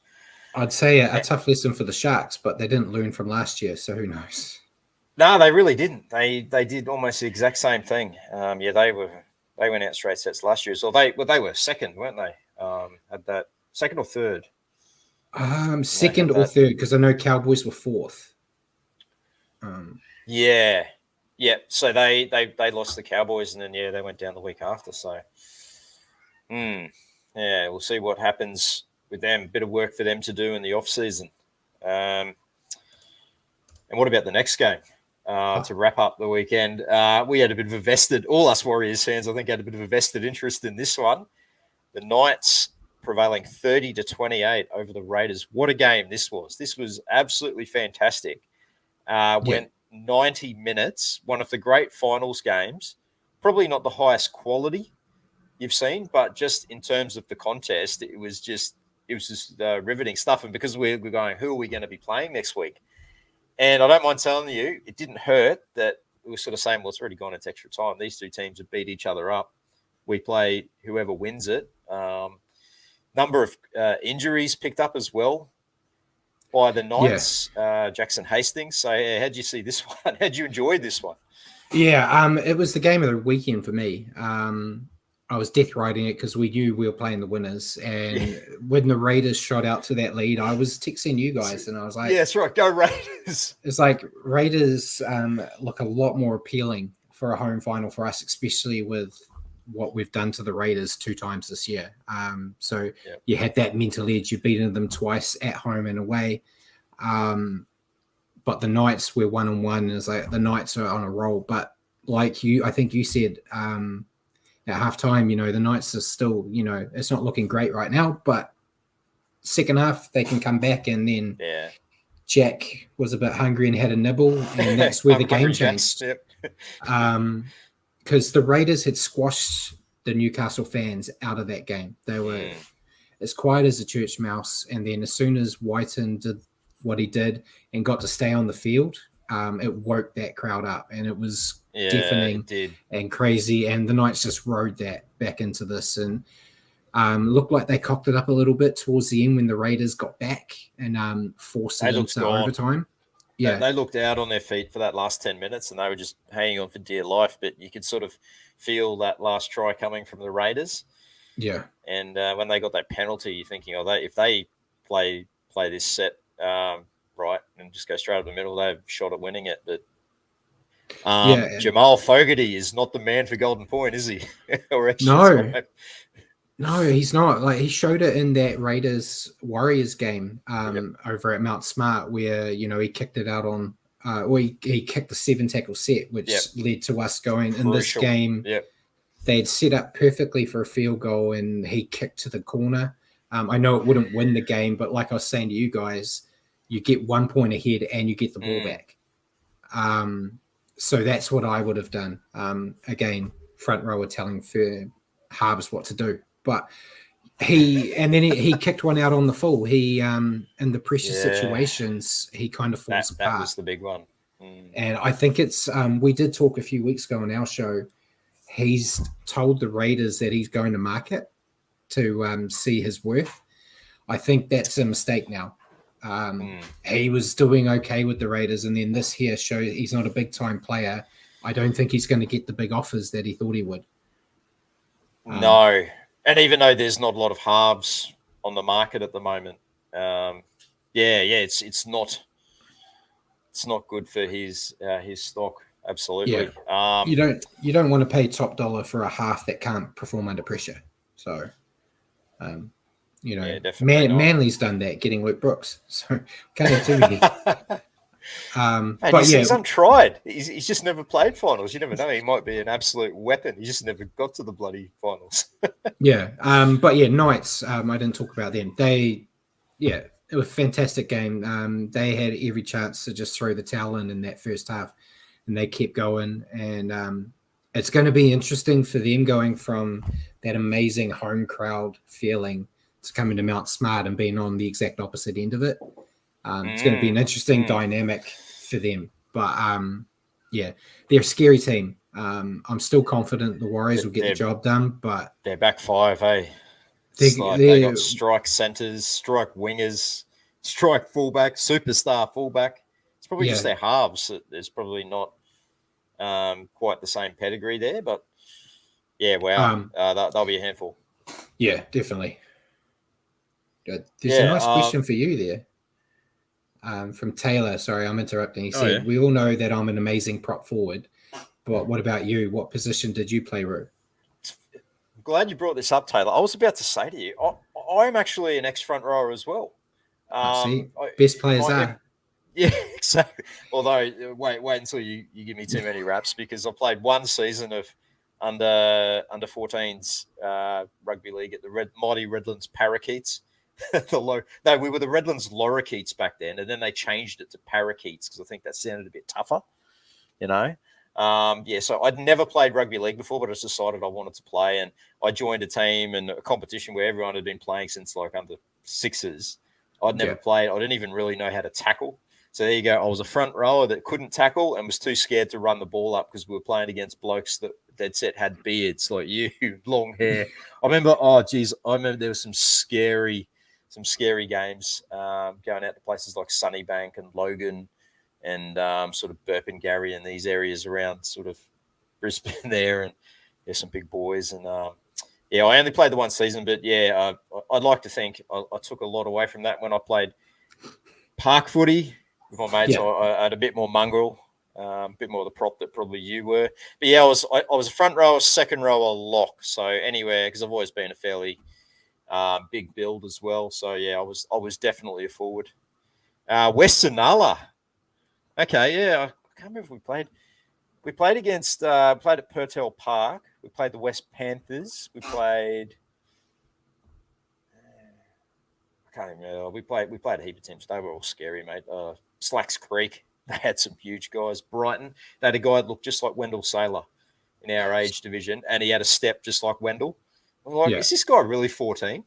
S2: I'd say a tough lesson for the Sharks, but they didn't learn from last year, so who knows?
S1: No, they really didn't. They did almost the exact same thing. They went out straight sets last year. So they were second, weren't they? Had that second or third?
S2: Second or third, because I know Cowboys were fourth.
S1: So they lost the Cowboys, and then they went down the week after. So, we'll see what happens with them. Bit of work for them to do in the off season. And what about the next game? To wrap up the weekend, we had a bit of a vested, all us Warriors fans, I think, had a bit of a vested interest in this one. The Knights prevailing 30-28 over the Raiders. What a game this was. This was absolutely fantastic. Went 90 minutes, one of the great finals games, probably not the highest quality you've seen, but just in terms of the contest, it was just riveting stuff. And because we're going, who are we going to be playing next week? And I don't mind telling you, it didn't hurt that we were sort of saying, well, it's already gone into extra time. These two teams have beat each other up. We play whoever wins it. Number of injuries picked up as well by the Knights, Jackson Hastings. So how'd you see this one? How'd you enjoy this one?
S2: Yeah, it was the game of the weekend for me. I was death riding it because we knew we were playing the winners. And when the Raiders shot out to that lead, I was texting you guys and I was like,
S1: yeah, that's right. Go Raiders.
S2: It's like Raiders look a lot more appealing for a home final for us, especially with what we've done to the Raiders 2 times this year. You had that mental edge. You've beaten them twice at home and away. But the Knights, we're 1-1. It's like the Knights are on a roll. But like I think you said, at halftime, the Knights are still, it's not looking great right now, but second half they can come back, and then Jack was a bit hungry and had a nibble, and that's where the game changed. Because the Raiders had squashed the Newcastle fans out of that game. They were as quiet as a church mouse, and then as soon as Whiten did what he did and got to stay on the field, it woke that crowd up, and it was deafening and crazy. And the Knights just rode that back into this, and looked like they cocked it up a little bit towards the end when the Raiders got back and forced it into overtime. Yeah,
S1: they looked out on their feet for that last 10 minutes, and they were just hanging on for dear life. But you could sort of feel that last try coming from the Raiders.
S2: Yeah,
S1: and when they got that penalty, you're thinking, if they play this set right and just go straight up the middle, they've shot at winning it. But Jamal Fogarty is not the man for Golden Point, is he?
S2: No, he's not. Like, he showed it in that Raiders Warriors game over at Mount Smart, where he kicked it out on. He kicked the 7-tackle set, which led to us going in this game. They'd set up perfectly for a field goal, and he kicked to the corner. I know it wouldn't win the game, but like I was saying to you guys, you get 1 point ahead and you get the ball back. So that's what I would have done. Again, front rower telling Harbs what to do. But he kicked one out on the full. He in the pressure situations, he kind of falls apart.
S1: That was the big one.
S2: And I think it's we did talk a few weeks ago on our show. He's told the Raiders that he's going to market to see his worth. I think that's a mistake now. He was doing okay with the Raiders, and then this here shows he's not a big time player. I don't think he's going to get the big offers that he thought he would.
S1: No, and even though there's not a lot of halves on the market at the moment, it's not good for his stock. Absolutely.
S2: Yeah. You don't want to pay top dollar for a half that can't perform under pressure. So, Manly's done that, getting Luke Brooks. So can't have too many.
S1: And
S2: But
S1: he's untried. He's just never played finals. You never know. He might be an absolute weapon. He just never got to the bloody finals.
S2: yeah. But yeah, Knights. I didn't talk about them. It was a fantastic game. They had every chance to just throw the towel in that first half, and they kept going. And it's going to be interesting for them going from that amazing home crowd feeling to coming to Mount Smart and being on the exact opposite end of it. It's going to be an interesting dynamic for them. But they're a scary team. I'm still confident the Warriors will get the job done, but
S1: they're back five, hey. They got strike centers, strike wingers, strike fullback, superstar fullback. It's probably just their halves. There's probably not quite the same pedigree there, but wow, they'll be a handful.
S2: Yeah, definitely. There's a nice question for you there. From Taylor. Sorry, I'm interrupting. He said, we all know that I'm an amazing prop forward, but what about you? What position did you play, Roo?
S1: I'm glad you brought this up, Taylor. I was about to say to you, I'm actually an ex-front rower as well.
S2: Best players are.
S1: Yeah, exactly. Although, wait until you give me too many raps, because I played one season of under 14s rugby league at the mighty Redlands Parakeets. We were the Redlands Lorikeets back then, and then they changed it to Parakeets because I think that sounded a bit tougher, so I'd never played rugby league before, but I just decided I wanted to play, and I joined a team and a competition where everyone had been playing since like under sixes. I'd never played. I didn't even really know how to tackle. So there you go. I was a front rower that couldn't tackle and was too scared to run the ball up because we were playing against blokes that dead set had beards like you, long hair. I remember there was some scary games going out to places like Sunnybank and Logan and sort of Burpengary and these areas around sort of Brisbane there, and there's some big boys. And I only played the one season, but I'd like to think I took a lot away from that when I played park footy with my mates. I had a bit more mongrel, a bit more of the prop that probably you were. But I was a front rower, second rower, lock. So anywhere, because I've always been a fairly big build as well. So I was definitely a forward. Western Nala. Okay, I can't remember if we played. We played against played at Purtell Park. We played the West Panthers. We played. I can't even remember. We played a heap of teams. They were all scary, mate. Slacks Creek. They had some huge guys. Brighton. They had a guy that looked just like Wendell Saylor in our age division, and he had a step just like Wendell. I'm like, is this guy really 14?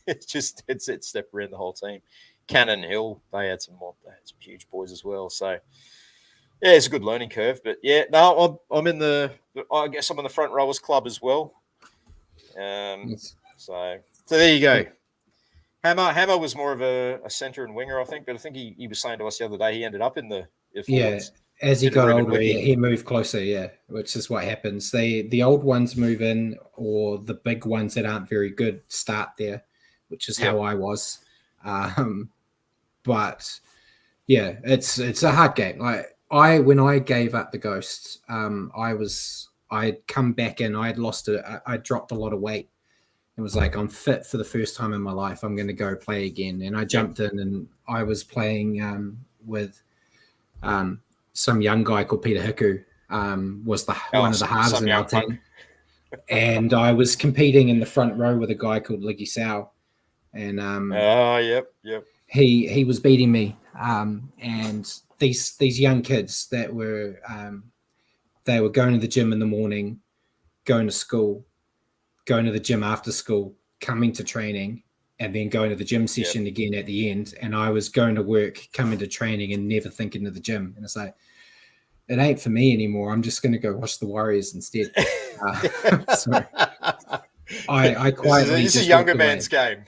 S1: It's just it's step around the whole team. Cannon Hill, they had some huge boys as well. So it's a good learning curve. But I'm in I guess I'm in the front rowers club as well. So there you go. Hammer was more of a centre and winger, I think. But I think he was saying to us the other day he ended up in the forwards.
S2: As he got older, he moved closer, which is what happens. The old ones move in, or the big ones that aren't very good start there, which is how I was. But it's a hard game. Like when I gave up the Ghosts, I'd come back in. I dropped a lot of weight. It was like, I'm fit for the first time in my life. I'm going to go play again. And I jumped in, and I was playing with some young guy called Peter Hiku, was one of the hardest in our team. And I was competing in the front row with a guy called Liggy Sow. And he was beating me. And these young kids that were they were going to the gym in the morning, going to school, going to the gym after school, coming to training, and then going to the gym session again at the end. And I was going to work, coming to training, and never thinking of the gym. And it's like, it ain't for me anymore. I'm just going to go watch the Warriors instead. So I quietly.
S1: This is a younger man's game.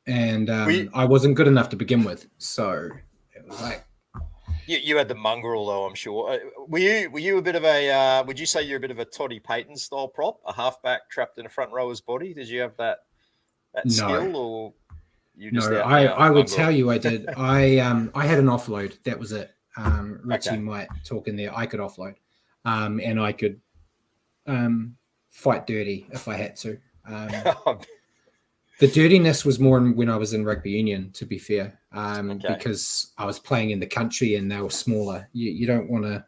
S2: And I wasn't good enough to begin with. So it was like.
S1: You had the mongrel, though, I'm sure. Were you a bit of a? Would you say you're a bit of a Toddy Payton style prop, a halfback trapped in a front rower's body? Did you have that skill, or you just? No,
S2: I would tell you I did. I had an offload. That was it. Richie might talk in there. I could offload, and I could fight dirty if I had to. The dirtiness was more when I was in rugby union, to be fair, because I was playing in the country and they were smaller. You don't want to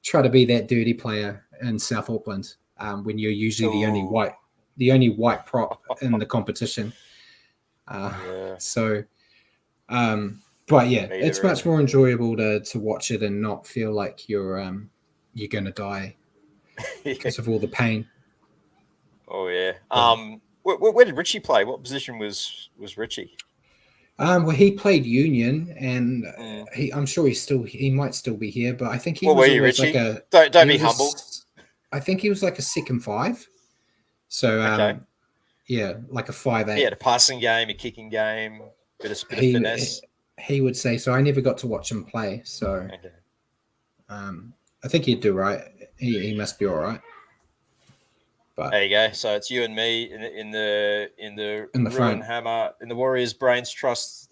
S2: try to be that dirty player in South Auckland when you're usually the only white prop in the competition. So, but yeah, it's much more enjoyable to watch it and not feel like you're going to die because of all the pain.
S1: Oh yeah. Where did Richie play? What position was Richie?
S2: Well, he played Union, and I'm sure he might still be here, but I think he was always
S1: Richie?
S2: like
S1: Don't be humble.
S2: I think he was like a second 5. So yeah, like a 5'8".
S1: He had a passing game, a kicking game, bit of finesse.
S2: He would say so. I never got to watch him play, so I think he'd do right. He must be all right. But
S1: there you go. So it's you and me in the
S2: front.
S1: Hammer in the Warriors Brains Trust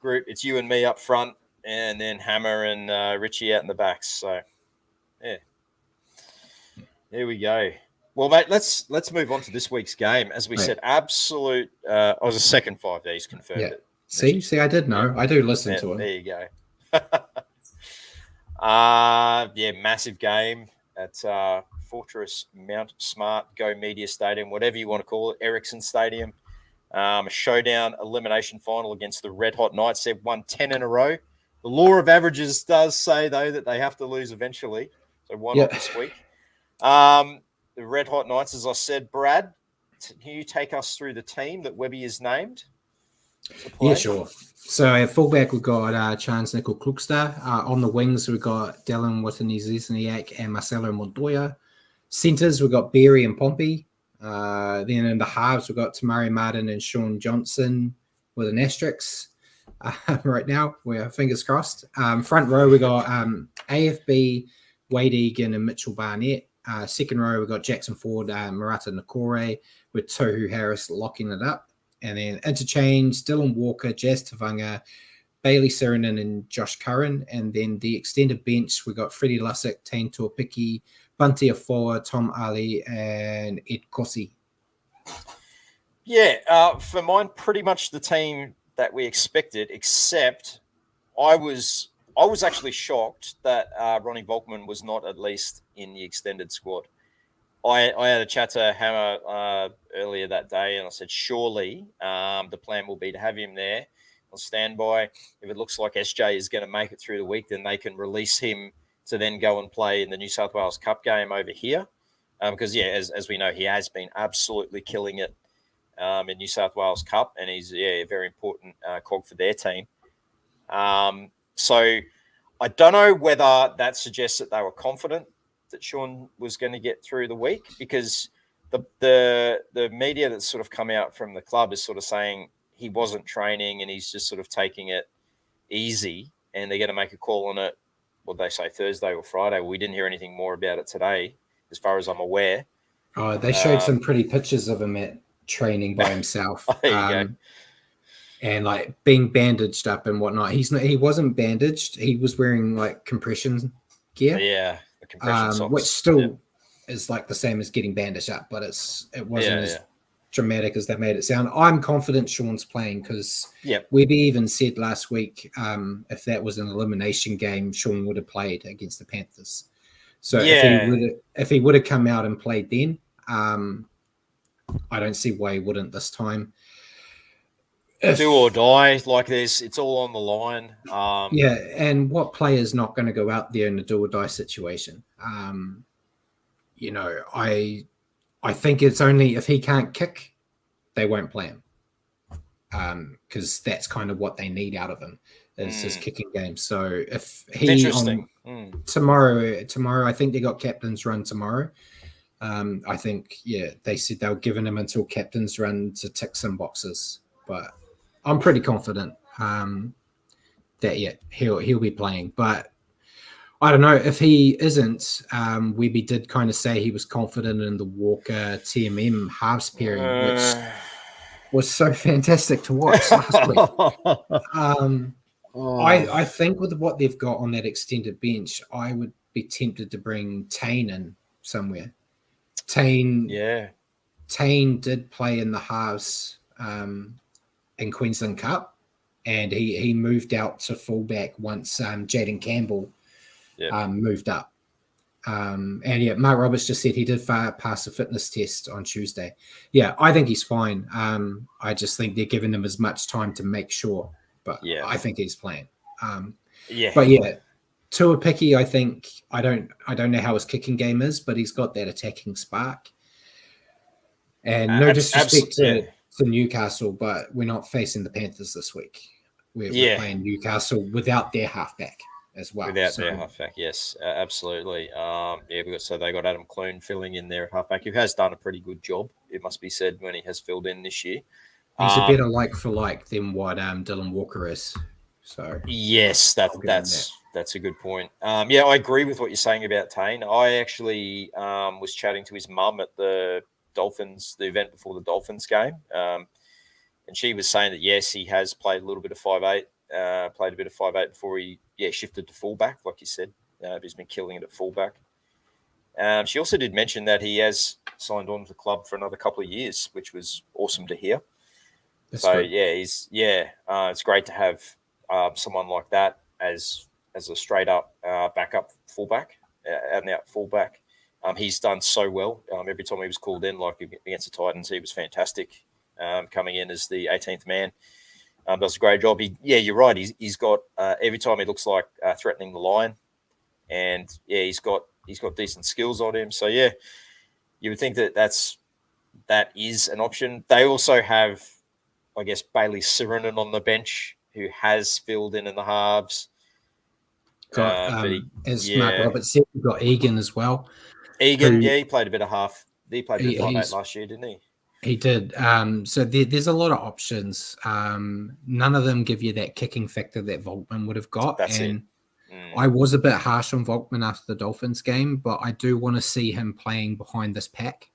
S1: group. It's you and me up front, and then Hammer and Richie out in the backs. So yeah, there we go. Well, mate, let's move on to this week's game. As we said, absolute. I was a second 5 days confirmed.
S2: Yeah. It. See, I did know. I do listen to him.
S1: There you go. Massive game at Fortress Mount Smart Go Media Stadium, whatever you want to call it, Ericsson Stadium. A showdown elimination final against the Red Hot Knights. They've won 10 in a row. The law of averages does say, though, that they have to lose eventually. So why not this week? The Red Hot Knights, as I said, Brad, can you take us through the team that Webby has named?
S2: Yeah, sure. So at fullback, we've got Chance Nickel Klugster. On the wings, we've got Dylan Watani-Zizniak and Marcelo Montoya. Centres, we've got Berry and Pompey. Then in the halves, we've got Tamari Martin and Sean Johnson with an asterisk. Right now, we're fingers crossed. Front row, we got AFB, Wade Egan and Mitchell Barnett. Second row, we've got Jackson Ford, Murata Nakore, with Tohu Harris locking it up. And then interchange, Dylan Walker, Jazz Tavanga, Bailey Sirenen and Josh Curran. And then the extended bench, we got Freddie Lussick, Tane Tuapiki, Bunty Afoa, Tom Ali, and Ed Kossi.
S1: Yeah, for mine, pretty much the team that we expected, except I was actually shocked that Ronnie Volkman was not at least in the extended squad. I had a chat to Hammer earlier that day, and I said, surely the plan will be to have him there on standby. If it looks like SJ is going to make it through the week, then they can release him to then go and play in the New South Wales Cup game over here. Because, as we know, he has been absolutely killing it in New South Wales Cup, and he's a very important cog for their team. So I don't know whether that suggests that they were confident that Sean was going to get through the week, because the media that's sort of come out from the club is sort of saying he wasn't training and he's just sort of taking it easy, and they're going to make a call on it, what they say, Thursday or Friday. Well, we didn't hear anything more about it today, as far as I'm aware.
S2: Oh, they showed some pretty pictures of him at training by himself.
S1: There you go.
S2: And like being bandaged up and whatnot. He wasn't bandaged. He was wearing like compression gear.
S1: Yeah. Socks.
S2: Which still is like the same as getting bandaged up, but it wasn't as dramatic as they made it sound. I'm confident Sean's playing because Webby even said last week if that was an elimination game, Sean would have played against the Panthers. So if he would have come out and played then, I don't see why he wouldn't this time.
S1: Do or die, like it's all on the line.
S2: And what player's not going to go out there in a do or die situation? I think it's only if he can't kick, they won't play him. Because that's kind of what they need out of him is his kicking game. So if he tomorrow, I think they got captain's run tomorrow. I think they said they were giving him until captain's run to tick some boxes, but I'm pretty confident that he'll be playing. But I don't know if he isn't. Webby did kind of say he was confident in the Walker TMM halves pairing, which was so fantastic to watch last week. I think with what they've got on that extended bench, I would be tempted to bring Tane in somewhere. Tane, Tane did play in the halves in Queensland Cup, and he moved out to fullback once Jaden Campbell moved up. And yeah, Mark Roberts just said he did pass a fitness test on Tuesday. Yeah, I think he's fine. I just think they're giving him as much time to make sure, but I think he's playing. But yeah, Tua Picky, I think I don't know how his kicking game is, but he's got that attacking spark. And no disrespect to Newcastle, but we're not facing the Panthers this week. We're playing Newcastle without their halfback as well.
S1: Without their halfback, yes, absolutely. So they got Adam Clune filling in there at halfback, who has done a pretty good job, it must be said, when he has filled in this year.
S2: He's a better like for like than what Dylan Walker is. So
S1: yes, that's a good point. I agree with what you're saying about Tane. I actually was chatting to his mum at the event before the Dolphins game, and she was saying that yes, he has played a little bit of 5'8", played a bit of 5'8" before he shifted to fullback, like you said. He's been killing it at fullback. She also did mention that he has signed on to the club for another couple of years, which was awesome to hear. It's great to have someone like that as a straight up backup fullback, out and out fullback. He's done so well. Every time he was called in, like against the Titans, he was fantastic. Coming in as the 18th man, does a great job. You're right. He's got every time he looks like threatening the line, and he's got decent skills on him. So you would think that is an option. They also have, I guess, Bailey Sirenen on the bench, who has filled in the halves.
S2: As Mark Roberts said, we've got Egan as well.
S1: Egan, he played a bit of half. He played a bit of 5'8" last year, didn't he?
S2: He did. So there's a lot of options. None of them give you that kicking factor that Volkman would have got. I was a bit harsh on Volkman after the Dolphins game, but I do want to see him playing behind this pack.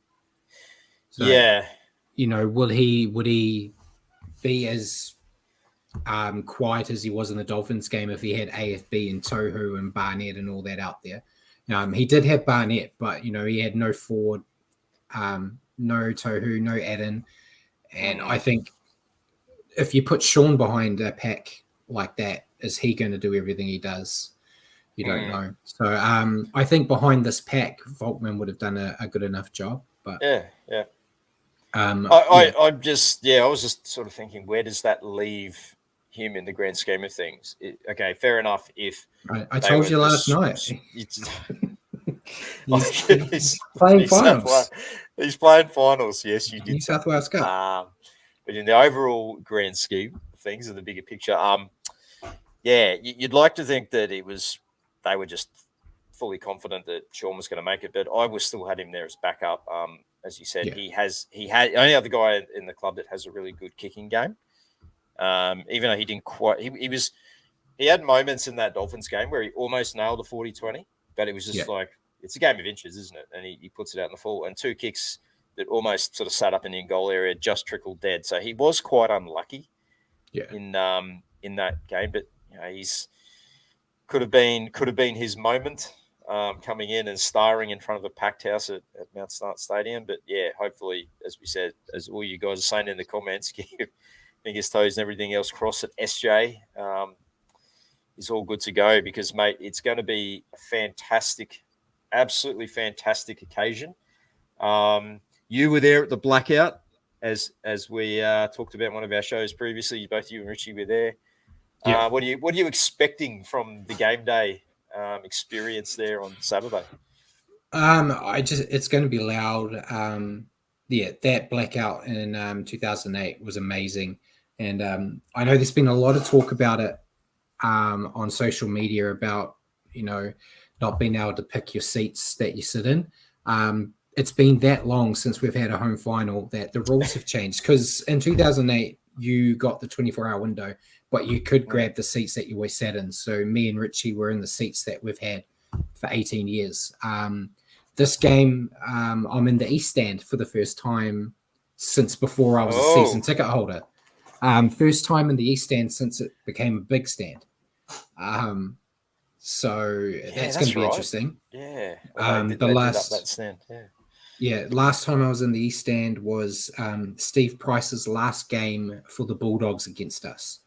S2: So, would he be as quiet as he was in the Dolphins game if he had AFB and Tohu and Barnett and all that out there? He did have Barnett, but he had no Ford, no Tohu, no Adden. And I think if you put Sean behind a pack like that, is he going to do everything he does? You don't know. So I think behind this pack, Volkman would have done a good enough job. But I was just sort of thinking, where does that leave him in the grand scheme of things? Okay, fair enough. If I told you last night.
S1: He's playing finals. He's playing finals. Yes, you did.
S2: New South Wales Cup.
S1: But in the overall grand scheme of things, in the bigger picture, you'd like to think that they were just fully confident that Sean was going to make it, but I was still had him there as backup. As you said, he had only other guy in the club that has a really good kicking game. Even though he didn't quite, he had moments in that Dolphins game where he almost nailed a 40-20, but it was just like, it's a game of inches, isn't it? And he puts it out in the full. And two kicks that almost sort of sat up in the goal area just trickled dead. So he was quite unlucky in that game. But he's could have been his moment coming in and starring in front of a packed house at Mount Smart Stadium. But hopefully, as we said, as all you guys are saying in the comments, fingers, toes, and everything else crossed at SJ. Is all good to go because, mate, it's going to be a fantastic, absolutely fantastic occasion. You were there at the blackout, as we talked about in one of our shows previously. Both you and Richie were there. Yeah. What are you expecting from the game day experience there on Saturday?
S2: It's going to be loud. That blackout in 2008 was amazing, and I know there's been a lot of talk about it on social media about not being able to pick your seats that you sit in. It's been that long since we've had a home final that the rules have changed, because in 2008 you got the 24-hour window, but you could grab the seats that you always sat in. So me and Richie were in the seats that we've had for 18 years. This game, I'm in the East Stand for the first time since before I was a season ticket holder. First time in the East Stand since it became a big stand. So that's going to be interesting.
S1: Yeah.
S2: The last
S1: that stand. Yeah.
S2: Yeah, last time I was in the East Stand was Steve Price's last game for the Bulldogs against us.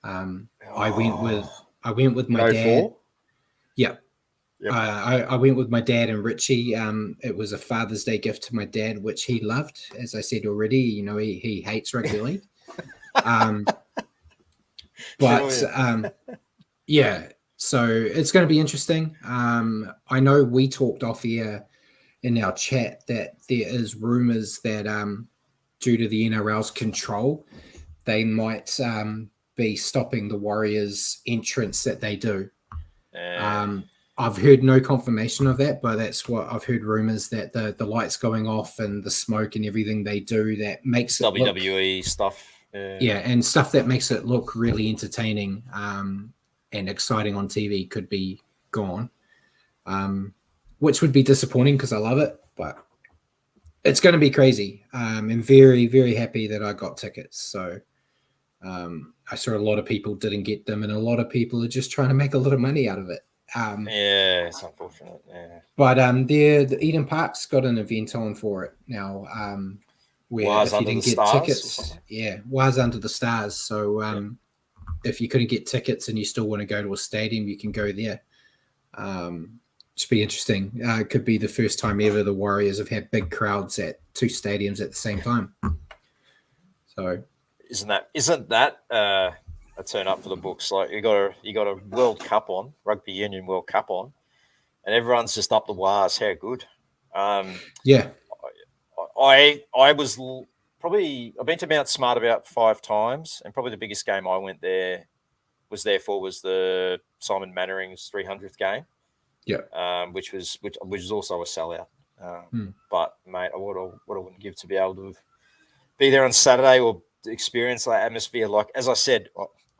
S2: I went with my
S1: in
S2: dad.
S1: 04?
S2: Yeah.
S1: Yep.
S2: I went with my dad and Richie. It was a Father's Day gift to my dad, which he loved. As I said already, he hates rugby league. Yeah, so it's going to be interesting. I know we talked off here in our chat that there is rumors that due to the NRL's control, they might be stopping the Warriors' entrance that they do. I've heard no confirmation of that, but that's what I've heard, rumors that the lights going off and the smoke and everything they do that makes it
S1: WWE stuff.
S2: Yeah, and stuff that makes it look really entertaining and exciting on TV could be gone, which would be disappointing because I love it, but it's going to be crazy. I'm very, very happy that I got tickets. So I saw a lot of people didn't get them, and a lot of people are just trying to make a lot of money out of it.
S1: Yeah, it's unfortunate. Yeah,
S2: but the Eden Park's got an event on for it now. Where if you didn't get tickets, was under the stars. So if you couldn't get tickets and you still want to go to a stadium, you can go there. Should be interesting. It could be the first time ever the Warriors have had big crowds at two stadiums at the same time. So
S1: isn't that a turn up for the books? Like you got a World Cup on, Rugby Union World Cup on, and everyone's just up the wires. How good?
S2: Yeah.
S1: I was probably, I've been to Mount Smart about 5 times, and probably the biggest game I went there was the Simon Mannering's 300th game.
S2: Yeah.
S1: Which was also a sellout. But mate, what I wouldn't give to be able to be there on Saturday or experience that atmosphere. Like as I said,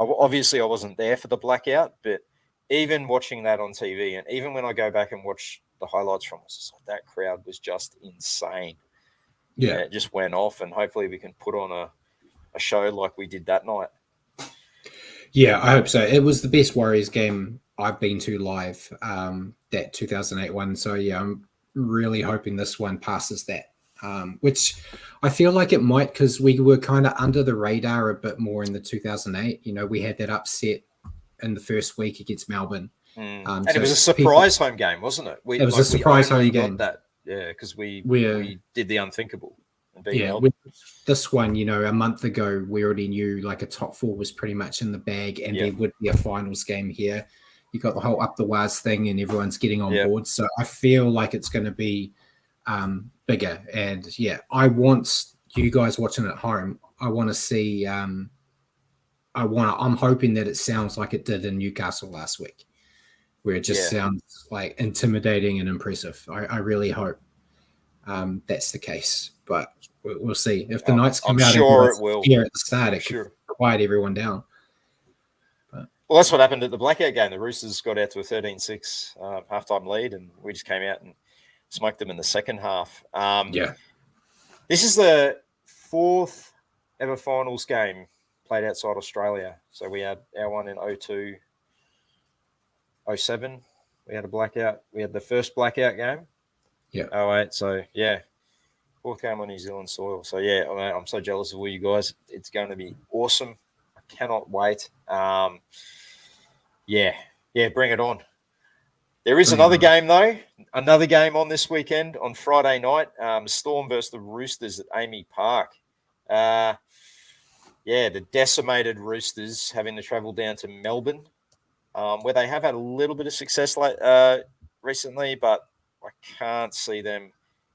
S1: obviously I wasn't there for the blackout, but even watching that on TV, and even when I go back and watch the highlights from us, that crowd was just insane.
S2: Yeah,
S1: it just went off, and hopefully we can put on a show like we did that night.
S2: Yeah, I hope so. It was the best Warriors game I've been to live, that 2008 one. So, yeah, I'm really hoping this one passes that, which I feel like it might, because we were kind of under the radar a bit more in the 2008. We had that upset in the first week against Melbourne.
S1: And it was a surprise home game, wasn't it?
S2: It was a surprise home game.
S1: That. Yeah, because we did the unthinkable.
S2: This one, a month ago, we already knew like a top 4 was pretty much in the bag, and there would be a finals game here. You got the whole up the wires thing, and everyone's getting on board. So I feel like it's going to be bigger. And I want you guys watching at home. I want to see. I'm hoping that it sounds like it did in Newcastle last week, where it just sounds like intimidating and impressive. I really hope that's the case, but we'll see. If the Knights come out
S1: sure it will.
S2: Here at the start, it could quiet everyone down.
S1: Well, that's what happened at the blackout game. The Roosters got out to a 13-6 halftime lead, and we just came out and smoked them in the second half. This is the 4th ever finals game played outside Australia. So we had our one in 02, 07. We had a blackout. We had the first blackout game. 08. So, 4th game on New Zealand soil. So, I'm so jealous of all you guys. It's going to be awesome. I cannot wait. Bring it on. There is another game, though. Another game on this weekend on Friday night. Storm versus the Roosters at Amy Park. The decimated Roosters having to travel down to Melbourne, where they have had a little bit of success recently, but I can't see them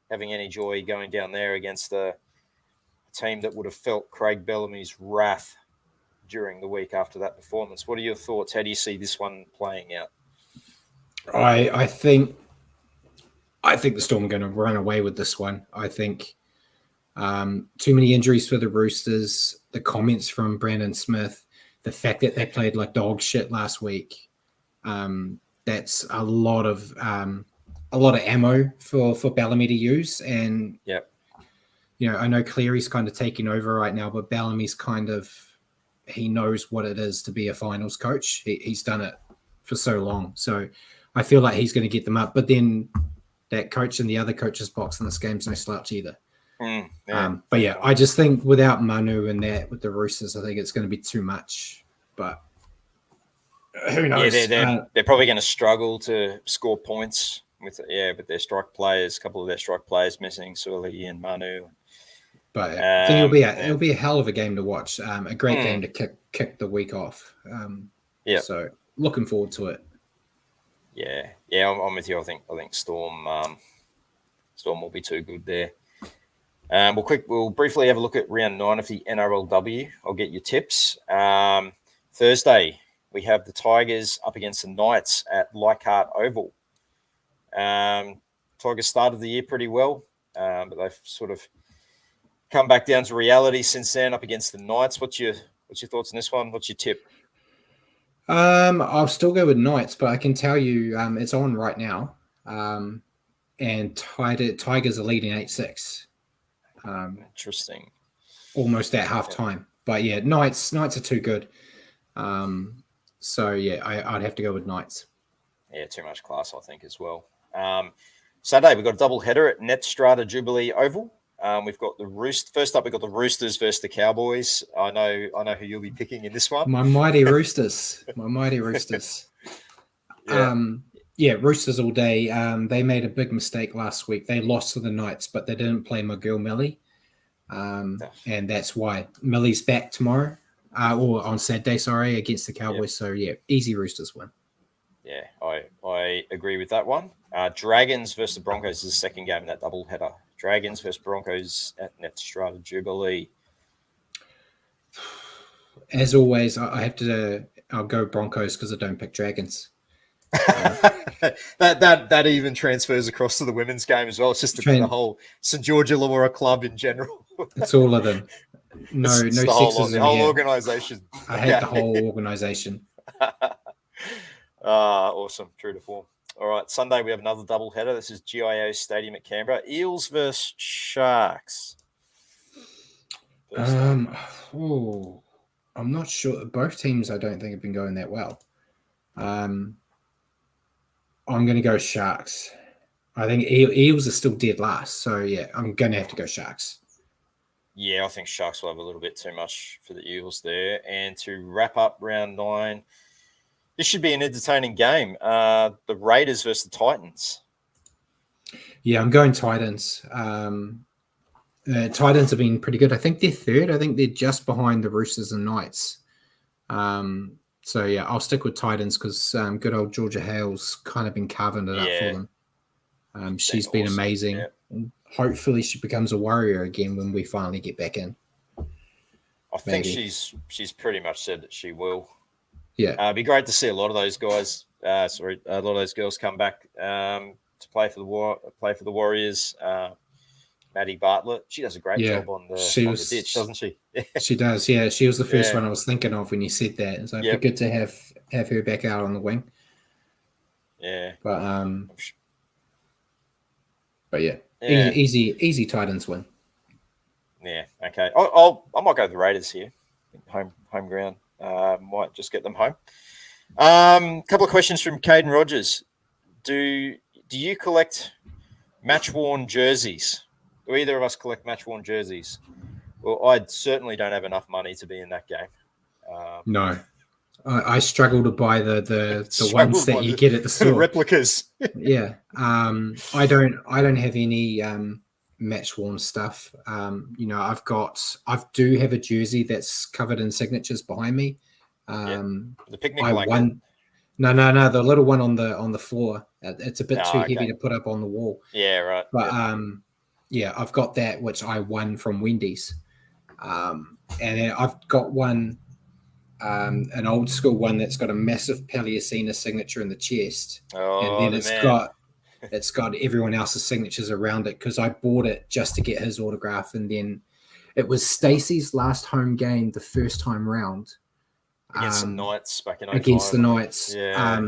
S1: having any joy going down there against a team that would have felt Craig Bellamy's wrath during the week after that performance. What are your thoughts? How do you see this one playing out?
S2: I think the Storm are going to run away with this one. I think too many injuries for the Roosters, the comments from Brandon Smith, the fact that they played like dog shit last week. That's a lot of ammo for Bellamy to use. And I know Cleary's kind of taking over right now, but Bellamy's he knows what it is to be a finals coach. He's done it for so long. So I feel like he's going to get them up. But then that coach in the other coach's box in this game's no slouch either.
S1: But
S2: yeah, I just think without Manu and that with the Roosters, I think it's going to be too much. But who knows?
S1: Yeah, they're probably going to struggle to score points with their strike players. A couple of their strike players missing, Surly and Manu.
S2: But I think it'll be a hell of a game to watch. A great game to kick the week off. So looking forward to it.
S1: Yeah, I'm with you. I think Storm will be too good there. We'll briefly have a look at round 9 of the NRLW. I'll get your tips. Thursday, we have the Tigers up against the Knights at Leichhardt Oval. Tigers started the year pretty well, but they've sort of come back down to reality since then up against the Knights. What's your thoughts on this one? What's your tip?
S2: I'll still go with Knights, but I can tell you it's on right now. And Tigers are leading 8-6.
S1: Interesting.
S2: Almost at half time. But yeah, Knights are too good. So yeah, I'd have to go with Knights.
S1: Yeah, too much class, I think, as well. Saturday, we've got a double header at Netstrata Jubilee Oval. We've got First up, we've got the Roosters versus the Cowboys. I know who you'll be picking in this one.
S2: My mighty Roosters. Yeah, Roosters all day. They made a big mistake last week. They lost to the Knights, but they didn't play Miguel Millie. And that's why. Millie's back tomorrow, or on Saturday, against the Cowboys. Yep. So, yeah, easy Roosters win.
S1: Yeah, I agree with that one. Dragons versus the Broncos is the second game in that double header. Dragons versus Broncos at Netstrata Jubilee.
S2: As always, I'll go Broncos because I don't pick Dragons.
S1: That even transfers across to the women's game as well. It's just the whole St. George Illawarra club in general.
S2: It's all of them. No sexism.
S1: The whole organisation.
S2: I hate the whole organisation.
S1: Awesome. True to form. All right, Sunday we have another double header. This is GIO Stadium at Canberra. Eels versus Sharks.
S2: I'm not sure. Both teams I don't think have been going that well. I'm going to go Sharks. I think Eels are still dead last. So, yeah, I'm going to have to go Sharks.
S1: Yeah, I think Sharks will have a little bit too much for the Eels there. And to wrap up round 9, this should be an entertaining game. The Raiders versus the Titans.
S2: Yeah, I'm going Titans. Titans have been pretty good. I think they're third. I think they're just behind the Roosters and Knights. So, yeah, I'll stick with Titans because good old Georgia Hale's kind of been carving it up for them. She's been amazing. Yeah. Hopefully she becomes a Warrior again when we finally get back in.
S1: I think she's pretty much said that she will.
S2: Yeah.
S1: It'd be great to see a lot of those guys, a lot of those girls come back to play for the Warriors. Maddie Bartlett, she does a great job on the ditch, doesn't she?
S2: She does, yeah. She was the first one I was thinking of when you said that. So it'd be good to have her back out on the wing.
S1: Yeah.
S2: But yeah. Easy Titans win.
S1: Yeah, okay. I might go with the Raiders here. Home ground. Might just get them home. Couple of questions from Caden Rogers. Do you collect match-worn jerseys? Do either of us collect match-worn jerseys? Well, I certainly don't have enough money to be in that game.
S2: No. I struggle to buy the ones that you get at the store.
S1: The replicas.
S2: Yeah. I don't have any match-worn stuff. I do have a jersey that's covered in signatures behind me.
S1: The picnic blanket.
S2: No, the little one on the floor. It's a bit too heavy to put up on the wall.
S1: Yeah, right.
S2: But I've got that which I won from Wendy's, and then I've got one, an old school one that's got a massive Paliacina signature in the chest, and then it's got everyone else's signatures around it because I bought it just to get his autograph, and then it was Stacey's last home game the first time round.
S1: Against the Knights back in 05.
S2: Against the Knights.
S1: Yeah.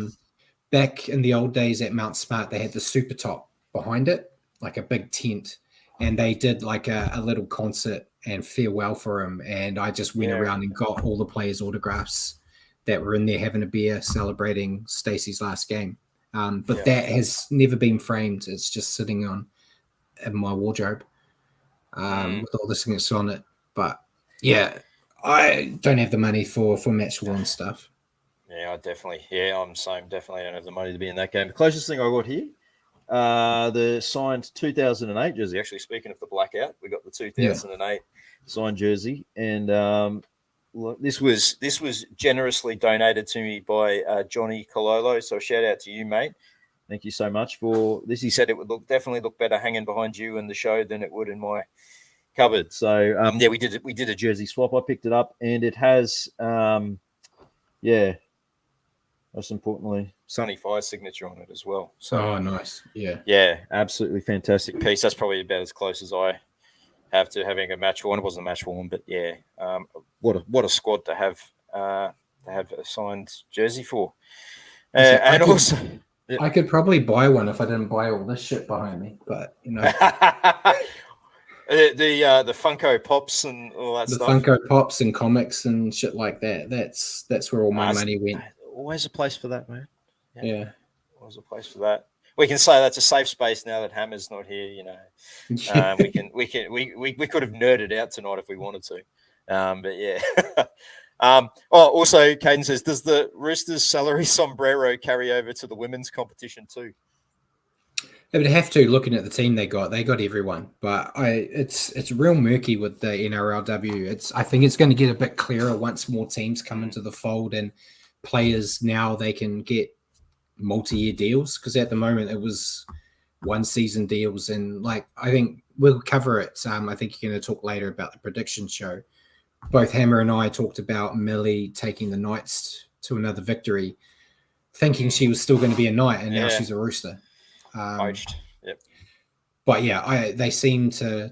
S2: Back in the old days at Mount Smart, they had the super top behind it, like a big tent. And they did like a little concert and farewell for him. And I just went around and got all the players' autographs that were in there having a beer celebrating Stacey's last game. But that has never been framed. It's just sitting on in my wardrobe with all the signatures on it. But yeah, I don't have the money for match worn stuff.
S1: Yeah, I'm the same. Definitely don't have the money to be in that game. The closest thing I got here, the signed 2008 jersey. Actually, speaking of the blackout, we got the 2008 signed jersey, and this was generously donated to me by Johnny Cololo. So shout out to you, mate. Thank you so much for this. He said it would definitely look better hanging behind you in the show than it would in my cupboard. So we did a jersey swap. I picked it up, and it has most importantly, Sonny Fire's signature on it as well. So,
S2: nice.
S1: Yeah, absolutely fantastic piece. That's probably about as close as I have to having a match worn. It wasn't a match worn, but yeah, what a squad to have a signed jersey for.
S2: I could probably buy one if I didn't buy all this shit behind me, but you know.
S1: The Funko Pops and all that stuff.
S2: The Funko Pops and comics and shit like that. That's where all my money went.
S1: Always a place for that, man.
S2: Yeah.
S1: Always a place for that. We can say that's a safe space now that Hammer's not here. You know, we could have nerded out tonight if we wanted to, but yeah. Also, Caden says, does the Roosters salary sombrero carry over to the women's competition too?
S2: They would have to. Looking at the team they got everyone, but it's real murky with the NRLW. I think it's going to get a bit clearer once more teams come into the fold and players now they can get multi-year deals, because at the moment it was one season deals, and like I think we'll cover it. I think you're going to talk later about the prediction show. Both Hammer and I talked about Millie taking the Knights to another victory, thinking she was still going to be a Knight, and now she's a Rooster.
S1: Poached. Yep.
S2: But yeah, they seem to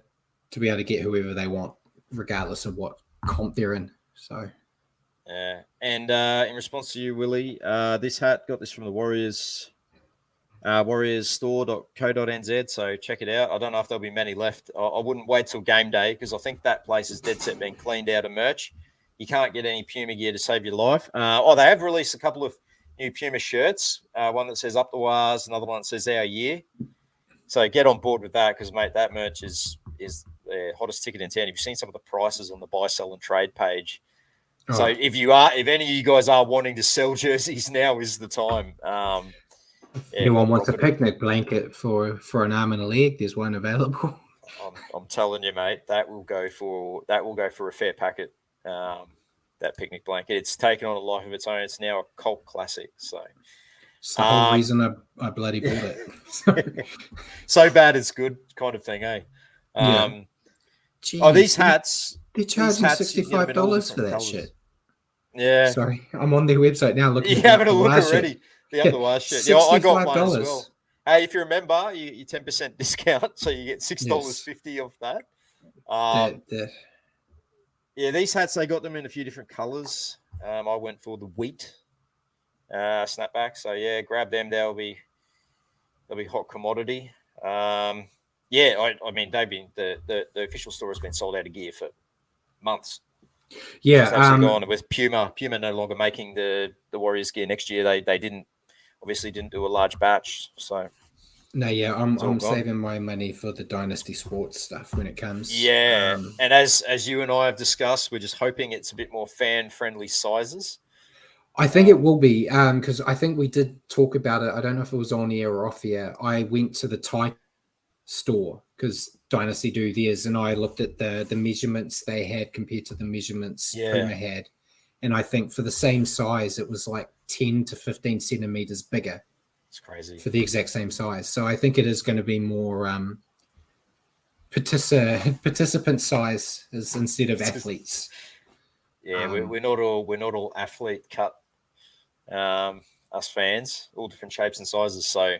S2: be able to get whoever they want, regardless of what comp they're in. So.
S1: Yeah, and in response to you, Willie, this hat, got this from the Warriors store.co.nz, so check it out. I don't know if there'll be many left. I wouldn't wait till game day, because I think that place is dead set being cleaned out of merch. You can't get any Puma gear to save your life. They have released a couple of new Puma shirts, one that says Up the Wires, another one that says Our Year. So get on board with that, because, mate, that merch is the hottest ticket in town. You've seen some of the prices on the buy, sell, and trade page. So if any of you guys are wanting to sell jerseys, now is the time.
S2: Anyone wants a picnic blanket for an arm and a leg? There's one available.
S1: I'm telling you, mate, that will go for a fair packet. That picnic blanket, it's taken on a life of its own. It's now a cult classic. So
S2: it's the whole reason I bloody bought it.
S1: So bad it's good, kind of thing, eh?
S2: Jeez,
S1: these hats.
S2: They're charging $65 for that shit.
S1: Yeah.
S2: Sorry, I'm on their website now looking.
S1: You're having a look already. The Up the Wire shit. Yeah, I got one as well. Hey, if you remember, you 10% discount, so you get $6.50 off that. Yeah, these hats, they got them in a few different colors. I went for the wheat snapback. So yeah, grab them. They'll be hot commodity. I mean, they've been the official store has been sold out of gear for months.
S2: Yeah,
S1: gone with Puma. Puma no longer making the Warriors gear next year. They didn't do a large batch. So
S2: no, yeah, I'm saving my money for the Dynasty Sports stuff when it comes.
S1: Yeah, and as you and I have discussed, we're just hoping it's a bit more fan friendly sizes.
S2: I think it will be, because I think we did talk about it. I don't know if it was on air or off air. I went to the Thai store because Dynasty do theirs, and I looked at the measurements they had compared to the measurements Puma had, and I think for the same size, it was like 10 to 15 centimeters bigger.
S1: It's crazy
S2: for the exact same size. So I think it is going to be more participant size instead of athletes.
S1: Yeah, we're not all athlete cut. Us fans, all different shapes and sizes. So,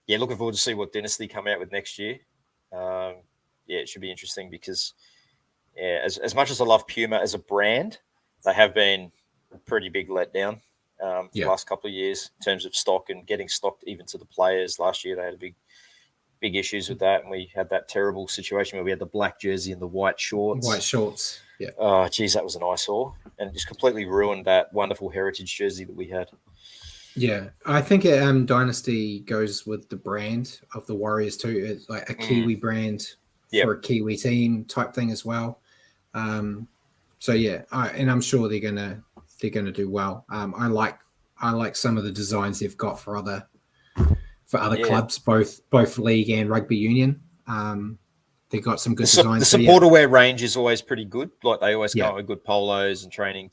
S1: looking forward to see what Dynasty come out with next year. It should be interesting because, as much as I love Puma as a brand, they have been a pretty big letdown the last couple of years in terms of stock and getting stocked even to the players. Last year they had big issues with that, and we had that terrible situation where we had the black jersey and the white shorts.
S2: Yeah.
S1: Oh, geez, that was an eyesore, and just completely ruined that wonderful heritage jersey that we had.
S2: Yeah, I think Dynasty goes with the brand of the Warriors too. It's like a Kiwi brand for a Kiwi team type thing as well. So yeah, and I'm sure they're gonna do well. I like some of the designs they've got for other clubs, both league and rugby union. They got some good designs.
S1: The supporter wear range is always pretty good. Like they always come up with good polos and training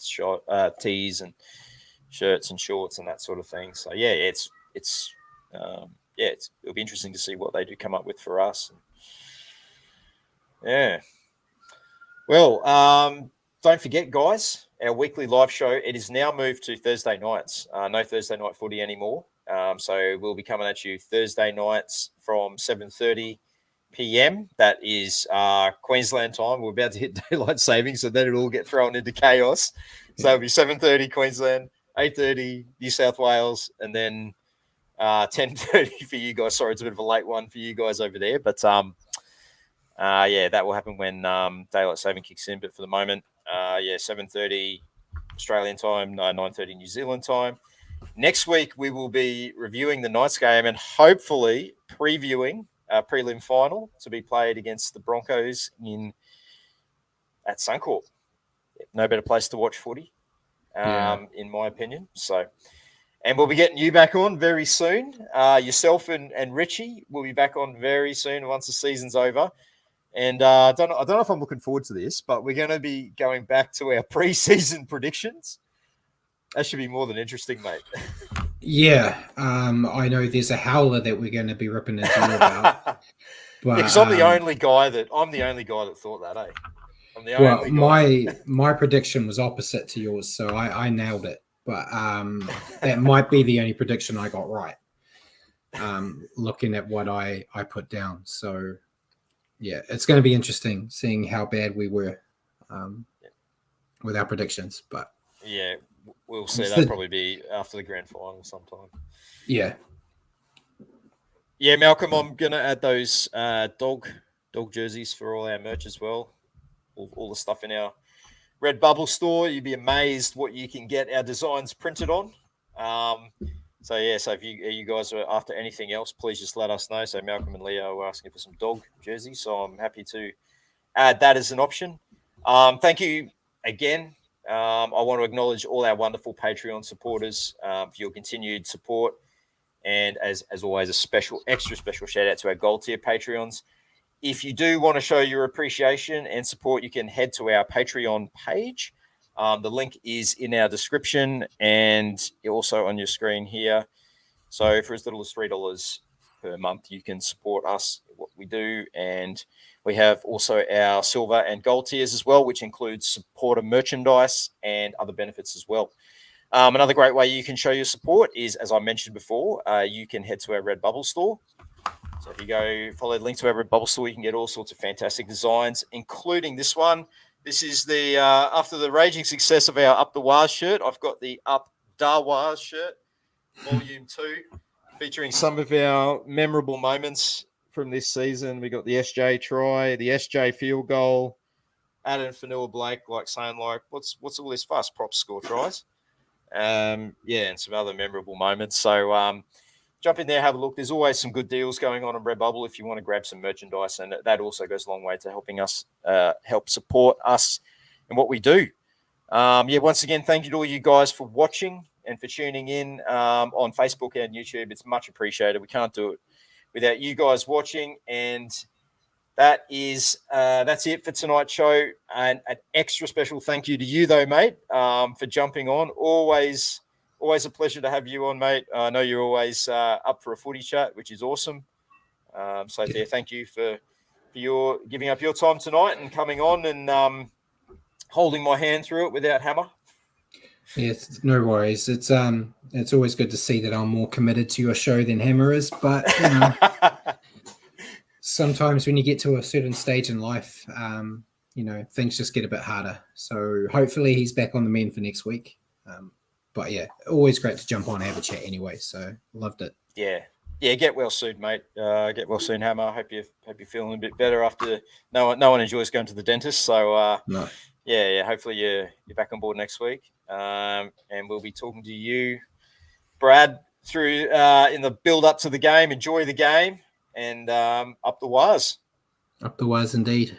S1: tees and shirts and shorts and that sort of thing. So yeah, it'll be interesting to see what they do come up with for us. Yeah. Well, don't forget, guys, our weekly live show. It is now moved to Thursday nights. No Thursday night footy anymore. So we'll be coming at you Thursday nights from 7:30 p.m. That is Queensland time. We're about to hit daylight savings, so then it'll all get thrown into chaos. So it'll be 7:30 Queensland, 8:30 New South Wales, and then 10:30 for you guys. Sorry, it's a bit of a late one for you guys over there, but that will happen when daylight saving kicks in. But for the moment, 7:30 Australian time, 9:30 New Zealand time. Next week we will be reviewing the Knights game and hopefully previewing a prelim final to be played against the Broncos at Suncorp. No better place to watch footy, in my opinion. So, and we'll be getting you back on very soon. Yourself and Richie will be back on very soon once the season's over. And I don't know if I'm looking forward to this, but we're going to be going back to our preseason predictions. That should be more than interesting, mate.
S2: Yeah, I know there's a howler that we're going to be ripping into you about.
S1: Because I'm the only guy that thought that, eh? I'm the only guy.
S2: My prediction was opposite to yours, so I nailed it. But that might be the only prediction I got right. Looking at what I put down, so yeah, it's going to be interesting seeing how bad we were with our predictions. But
S1: yeah, we'll see. That'll probably be after the grand final sometime.
S2: Yeah.
S1: Yeah, Malcolm, I'm going to add those dog jerseys for all our merch as well. All the stuff in our Redbubble store. You'd be amazed what you can get our designs printed on. So if you guys are after anything else, please just let us know. So Malcolm and Leo were asking for some dog jerseys, so I'm happy to add that as an option. Thank you again. I want to acknowledge all our wonderful Patreon supporters for your continued support. And as always, extra special shout out to our gold tier Patreons. If you do want to show your appreciation and support, you can head to our Patreon page. The link is in our description and also on your screen here. So for as little as $3 per month, you can support us, what we do. And we have also our silver and gold tiers as well, which includes supporter merchandise and other benefits as well. Another great way you can show your support is, as I mentioned before, you can head to our Redbubble store. So if you go follow the link to our Redbubble store, you can get all sorts of fantastic designs, including this one. This is the after the raging success of our Up the Waz shirt, I've got the Up Da Waz shirt, Volume 2, featuring some of our memorable moments from this season. We got the SJ try, the SJ field goal, Adam Fanua Blake saying what's all this fuss? Props score tries. And some other memorable moments. So jump in there, have a look. There's always some good deals going on Redbubble if you want to grab some merchandise, and that also goes a long way to helping us help support us and what we do. Once again, thank you to all you guys for watching and for tuning in on Facebook and YouTube. It's much appreciated. We can't do it without you guys watching, and that's it for tonight's show. And an extra special thank you to you, though, mate, for jumping on. Always a pleasure to have you on, mate. I know you're always up for a footy chat, which is awesome. Thank you for your giving up your time tonight and coming on and holding my hand through it without hammer.
S2: Yes, no worries. It's always good to see that I'm more committed to your show than Hammer is, but sometimes when you get to a certain stage in life, things just get a bit harder. So hopefully he's back on the mend for next week. But yeah, always great to jump on and have a chat anyway. So loved it.
S1: Yeah. Get well soon, mate. Get well soon, Hammer. Hope you're feeling a bit better after. No one enjoys going to the dentist. So
S2: no.
S1: Hopefully you're back on board next week. And we'll be talking to you Brad through in the build up to the game. Enjoy the game, and up the wires.
S2: Up the wires indeed.